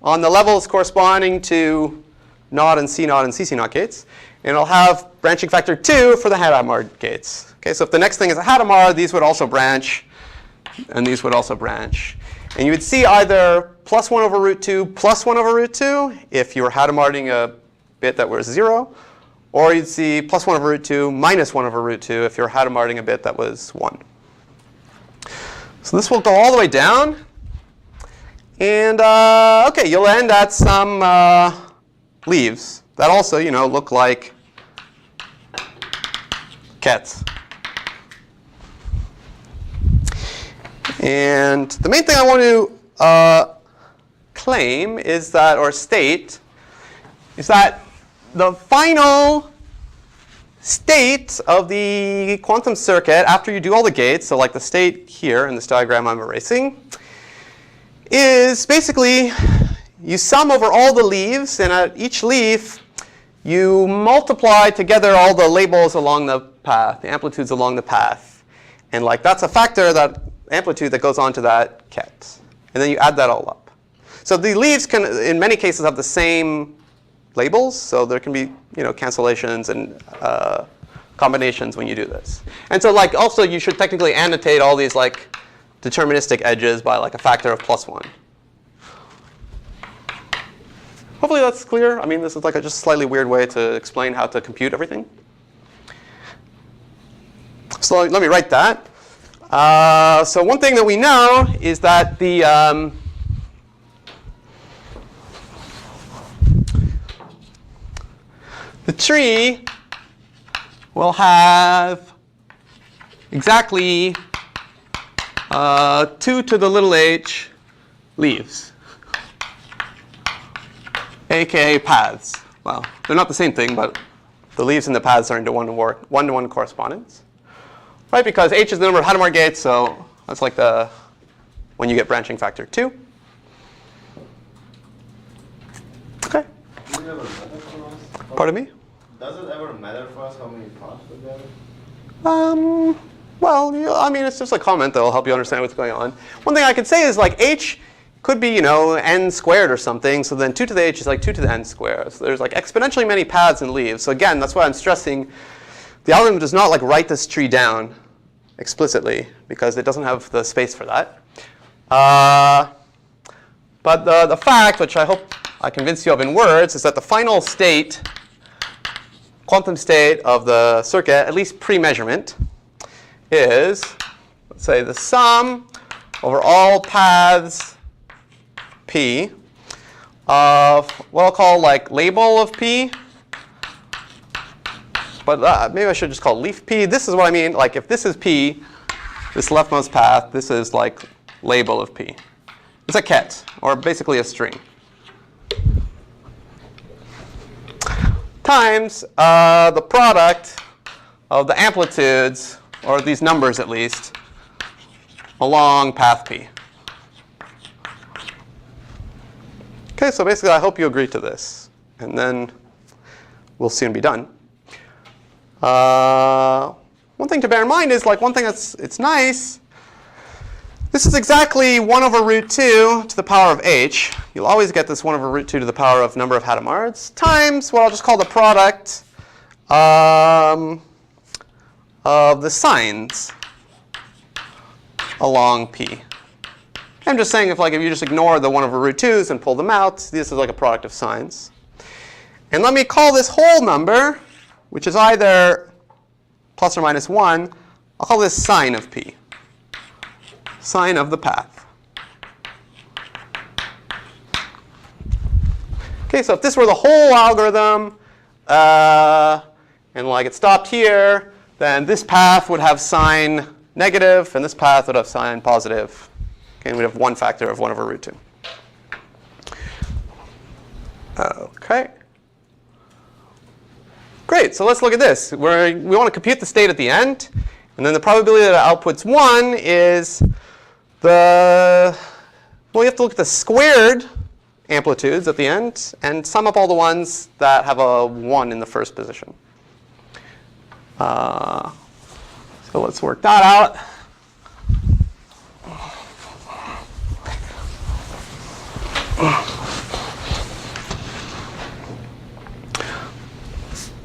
on the levels corresponding to NOT and C0 and CC0 gates. And it'll have branching factor 2 for the Hadamard gates. OK, so if the next thing is a Hadamard, these would also branch, and these would also branch. And you would see either plus 1 over root 2 plus 1 over root 2 if you were Hadamarding a bit that was 0. Or you'd see plus 1 over root 2 minus 1 over root 2 if you're Hadamarding a bit that was 1. So this will go all the way down. And OK, you'll end at some leaves that also look like kets. And the main thing I want to claim is that, or state, is that the final state of the quantum circuit after you do all the gates, so like the state here in this diagram I'm erasing, is basically you sum over all the leaves, and at each leaf you multiply together all the labels along the path, the amplitudes along the path. And like that's a factor, that amplitude that goes on to that ket. and then you add that all up. So the leaves can, in many cases, have the same labels, so there can be cancellations and combinations when you do this. And so like also you should technically annotate all these like deterministic edges by like a factor of +1. Hopefully that's clear. I mean, this is like a just slightly weird way to explain how to compute everything. So let me write that. So one thing that we know is that the tree will have exactly 2 to the little h leaves, aka paths. Well, they're not the same thing, but the leaves and the paths are into one-to-one correspondence. Right, because h is the number of Hadamard gates, so that's like when you get branching factor 2. Okay. Does it ever matter for us? Pardon me? Does it ever matter for us how many paths we get? Well, I mean, it's just a comment that will help you understand what's going on. One thing I could say is like h could be, n squared or something. So then 2 to the h is like 2 to the n squared. So there's like exponentially many paths and leaves. So again, that's why I'm stressing the algorithm does not like write this tree down explicitly because it doesn't have the space for that. But the fact, which I hope I convinced you of in words, is that the final state, quantum state of the circuit, at least pre-measurement, is, let's say, the sum over all paths p of what I'll call like label of p. But maybe I should just call leaf p. This is what I mean. Like if this is p, this leftmost path, this is like label of p. It's a ket, or basically a string. Times the product of the amplitudes, or these numbers at least, along path p. Okay, so basically I hope you agree to this. And then we'll soon be done. One thing to bear in mind is like one thing it's nice. This is exactly 1 over root 2 to the power of h. You'll always get this 1 over root 2 to the power of number of Hadamards times what I'll just call the product of the signs along p. I'm just saying if you just ignore the 1 over root 2's and pull them out, this is like a product of signs. And let me call this whole number, which is either plus or minus 1, I'll call this sine of p. Sine of the path. Okay, so if this were the whole algorithm, and like it stopped here, then this path would have sine negative, and this path would have sine positive. Okay, and we'd have one factor of 1 over root 2. Okay. Great, so let's look at this. We want to compute the state at the end, and then the probability that it outputs 1 is well, you have to look at the squared amplitudes at the end and sum up all the ones that have a 1 in the first position. So let's work that out.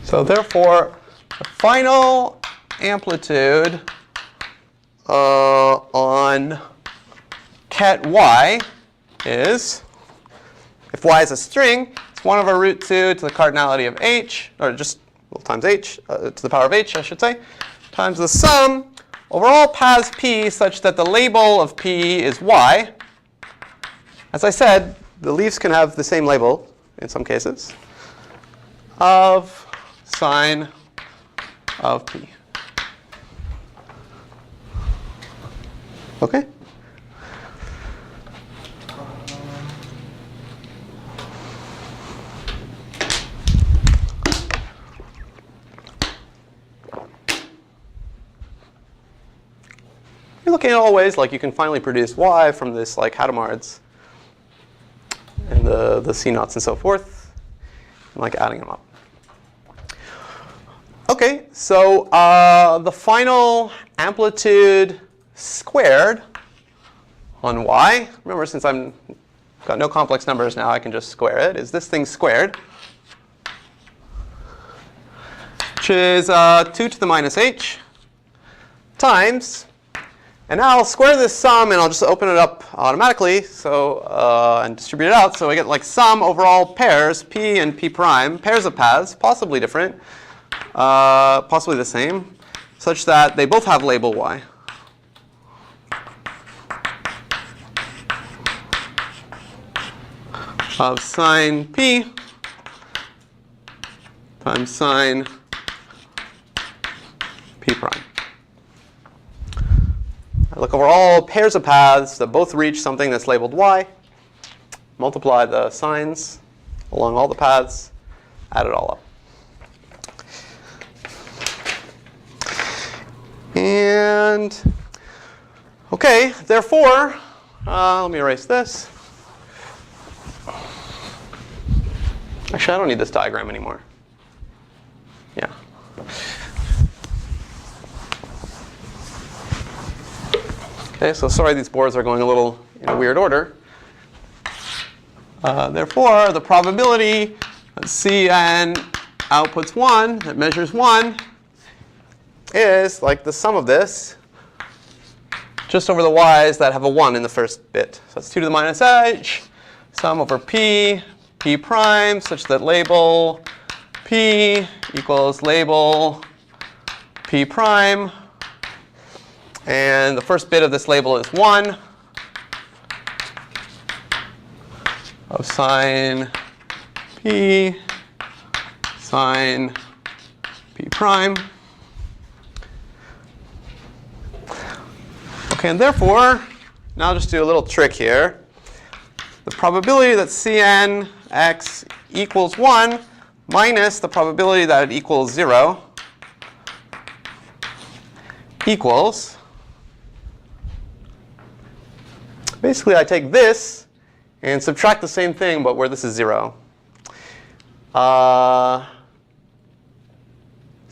So therefore, the final amplitude on ket y is, if y is a string, it's 1 over root 2 to the cardinality of h, or just times h, to the power of h, I should say, times the sum over all paths p such that the label of p is y. As I said, the leaves can have the same label in some cases, of sine of p. Okay? You're looking at all ways like you can finally produce y from this like Hadamards and the C naughts and so forth, and like adding them up. Okay, so the final amplitude squared on y, remember since I've got no complex numbers now, I can just square it, is this thing squared, which is 2 to the minus h times, and now I'll square this sum and I'll just open it up automatically and distribute it out. So I get like sum over all pairs, p and p prime, pairs of paths, possibly different, possibly the same, such that they both have label y. Of sine p times sine p prime. I look over all pairs of paths that both reach something that's labeled y, multiply the signs along all the paths, add it all up. And, okay, therefore, let me erase this. Actually, I don't need this diagram anymore. Yeah. Okay, so sorry these boards are going a little in a weird order. Therefore, the probability that Cn outputs 1, that measures 1, is like the sum of this just over the y's that have a 1 in the first bit. So that's 2 to the minus h, sum over p prime, such that label p equals label p prime. And the first bit of this label is 1 of sine p prime. Okay, and therefore, now I'll just do a little trick here. The probability that Cn x equals 1 minus the probability that it equals 0 equals, basically I take this and subtract the same thing, but where this is 0. So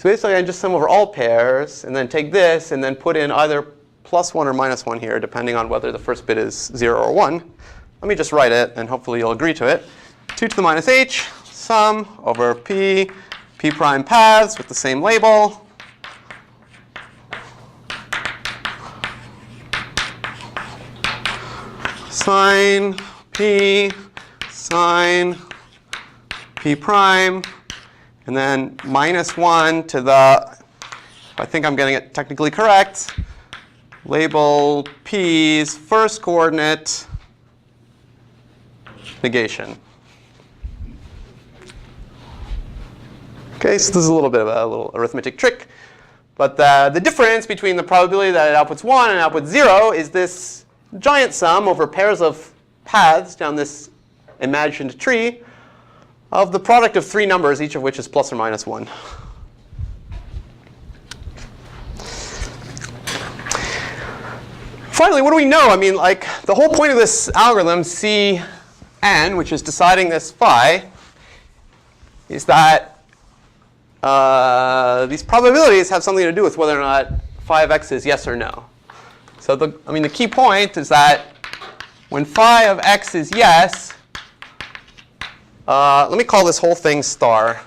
basically I just sum over all pairs and then take this and then put in either plus 1 or minus 1 here, depending on whether the first bit is 0 or 1. Let me just write it, and hopefully you'll agree to it. 2 to the minus h, sum over p prime paths with the same label. Sine p prime, and then minus 1 to the, I think I'm getting it technically correct, label p's first coordinate negation. Okay, so this is a little bit of a little arithmetic trick. But the difference between the probability that it outputs 1 and outputs 0 is this giant sum over pairs of paths down this imagined tree of the product of 3 numbers, each of which is plus or minus 1. Finally, what do we know? I mean, like, the whole point of this algorithm, Cn, which is deciding this phi, is that these probabilities have something to do with whether or not phi of x is yes or no. So the key point is that when phi of x is yes, let me call this whole thing star.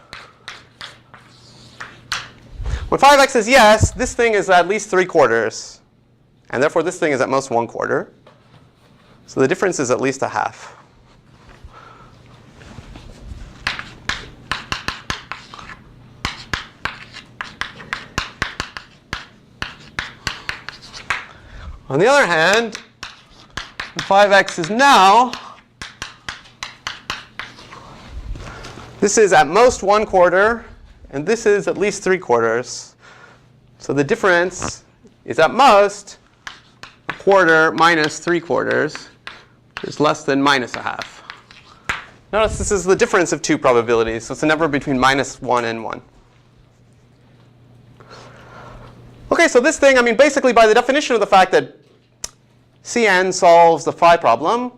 When phi of x is yes, this thing is at least 3/4. And therefore, this thing is at most 1/4. So the difference is at least a half. On the other hand, when phi of x is now, this is at most 1/4, and this is at least 3/4. So the difference is at most 1/4 minus 3/4, which is less than minus a half. Notice this is the difference of 2 probabilities, so it's a number between minus 1 and 1. Okay, so this thing, I mean, basically by the definition of the fact that Cn solves the phi problem,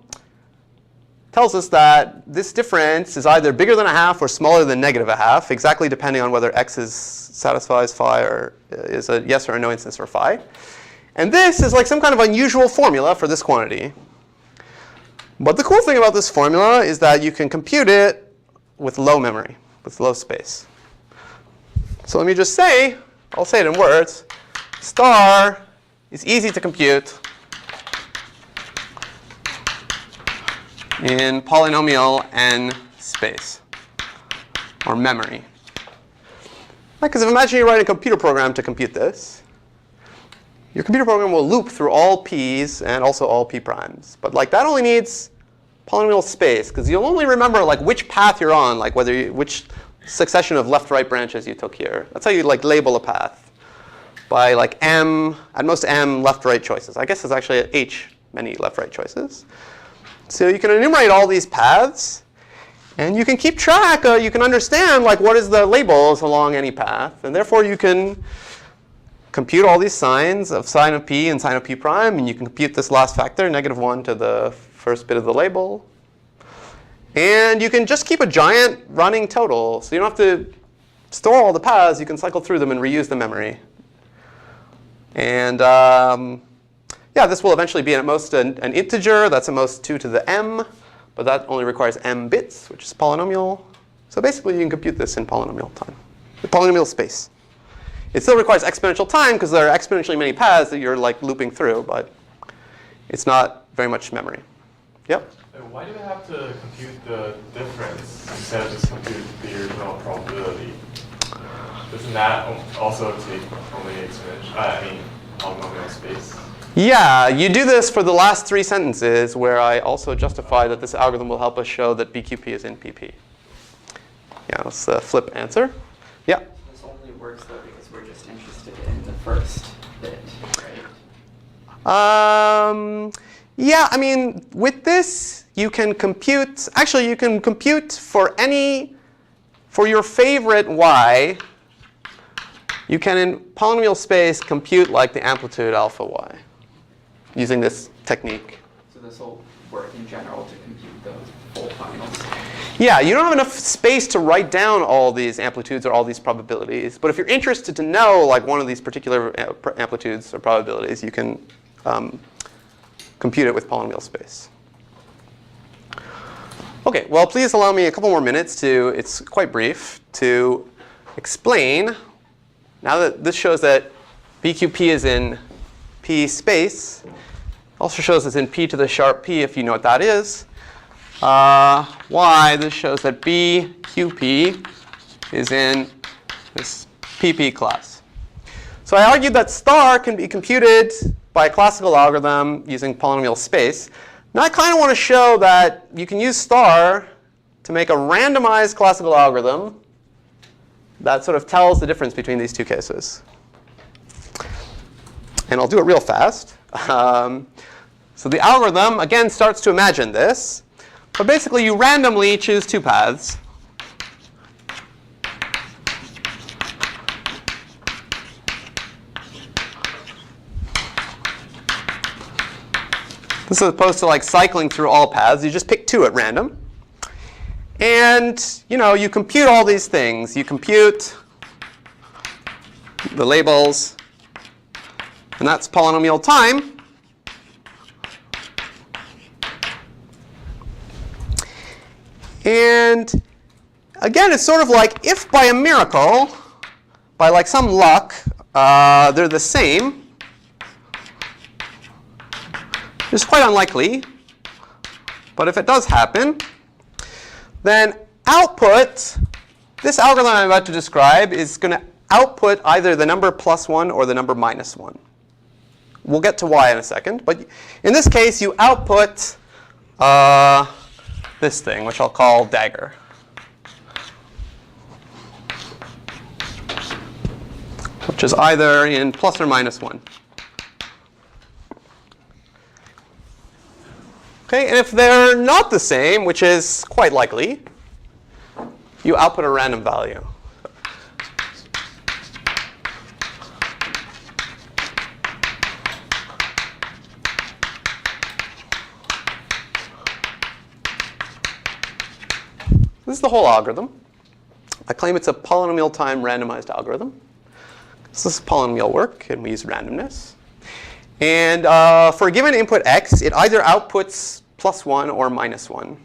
tells us that this difference is either bigger than a half or smaller than negative a half, exactly depending on whether x satisfies phi or is a yes or a no instance for phi. And this is like some kind of unusual formula for this quantity. But the cool thing about this formula is that you can compute it with low memory, with low space. So let me just say, I'll say it in words, star is easy to compute in polynomial n space, or memory. Because imagine you write a computer program to compute this. Your computer program will loop through all p's and also all p primes. But like that only needs polynomial space, because you'll only remember like which path you're on, like which succession of left-right branches you took here. That's how you like label a path, by like m, at most m left-right choices. I guess it's actually at h many left-right choices. So you can enumerate all these paths, and you can keep track. You can understand like what is the labels along any path, and therefore you can compute all these signs of sine of p and sine of p prime, and you can compute this last factor, -1 to the first bit of the label. And you can just keep a giant running total. So you don't have to store all the paths. You can cycle through them and reuse the memory. And yeah, this will eventually be at most an integer. That's at most 2 to the m. But that only requires m bits, which is polynomial. So basically, you can compute this in polynomial time, the polynomial space. It still requires exponential time, because there are exponentially many paths that you're like looping through. But it's not very much memory. Yep? Why do we have to compute the difference instead of just compute the original probability? Doesn't that also take only exponential, polynomial space? Yeah, you do this for the last 3 sentences, where I also justify that this algorithm will help us show that BQP is in PP. Yeah, that's the flip answer. Yeah? This only works, though, because we're just interested in the first bit, right? Yeah, I mean, with this, you can compute, actually, you can compute for your favorite y, you can, in polynomial space, compute like the amplitude alpha y, using this technique. So this will work in general to compute those full finals. Yeah, you don't have enough space to write down all these amplitudes or all these probabilities. But if you're interested to know like one of these particular amplitudes or probabilities, you can compute it with polynomial space. OK, well, please allow me a couple more minutes to, it's quite brief, to explain, now that this shows that BQP is in P space, also shows it's in P to the sharp P, if you know what that is. Why this shows that BQP is in this PP class. So I argued that star can be computed by a classical algorithm using polynomial space. Now I kind of want to show that you can use star to make a randomized classical algorithm that sort of tells the difference between these two cases. And I'll do it real fast. So the algorithm, again, starts to imagine this. But basically, you randomly choose 2 paths. This is opposed to like cycling through all paths. You just pick 2 at random. And you compute all these things. You compute the labels. And that's polynomial time. And again, it's sort of like if by a miracle, by like some luck, they're the same. It's quite unlikely. But if it does happen, then output, this algorithm I'm about to describe is going to output either the number +1 or the number -1. We'll get to y in a second. But in this case, you output this thing, which I'll call dagger. Which is either in plus or -1. OK, and if they're not the same, which is quite likely, you output a random value. This is the whole algorithm. I claim it's a polynomial time randomized algorithm. So this is polynomial work, and we use randomness. And for a given input x, it either outputs +1 or -1.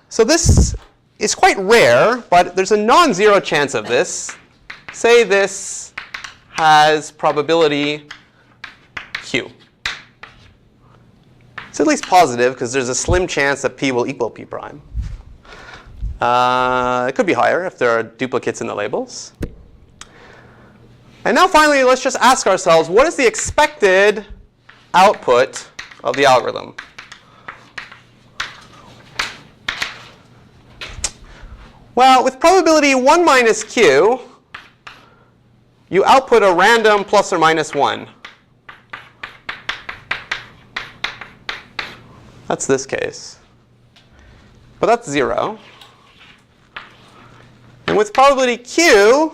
So this is quite rare, but there's a non-zero chance of this. Say this has probability q. It's at least positive because there's a slim chance that p will equal p prime. It could be higher if there are duplicates in the labels. And now finally, let's just ask ourselves, what is the expected output of the algorithm? Well, with probability 1 minus q, you output a random plus or minus 1. That's this case. But that's 0. And with probability q,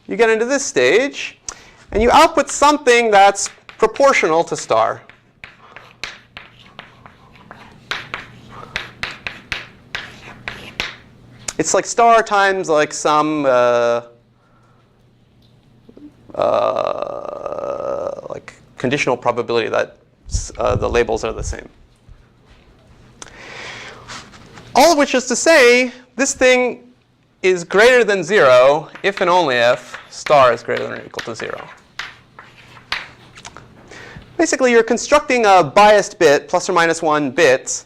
you get into this stage, and you output something that's proportional to star. It's like star times like some like conditional probability that the labels are the same. All of which is to say, this thing is greater than 0 if and only if star is greater than or equal to 0. Basically, you're constructing a biased bit, plus or minus 1 bit,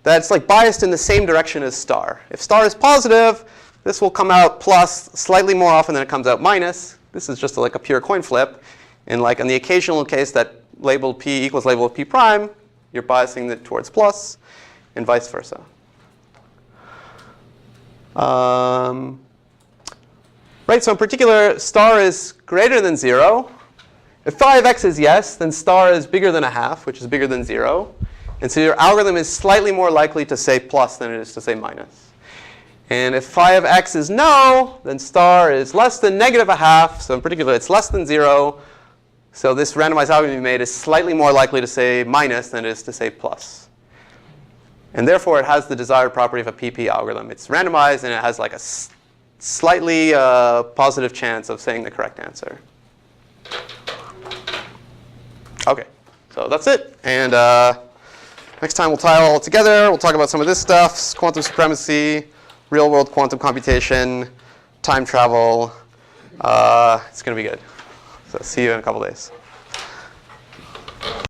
that's like biased in the same direction as star. If star is positive, this will come out plus slightly more often than it comes out minus. This is just like a pure coin flip. And like in the occasional case that labeled p equals labeled p prime, you're biasing it towards plus, and vice versa. Right, so in particular, star is greater than 0. If phi of x is yes, then star is bigger than a half, which is bigger than 0. And so your algorithm is slightly more likely to say plus than it is to say minus. And if phi of x is no, then star is less than negative a half. So in particular, it's less than 0. So this randomized algorithm you made is slightly more likely to say minus than it is to say plus. And therefore, it has the desired property of a PP algorithm. It's randomized, and it has like a slightly positive chance of saying the correct answer. OK, so that's it. And next time, we'll tie it all together. We'll talk about some of this stuff, quantum supremacy, real-world quantum computation, time travel. It's going to be good. So see you in a couple days.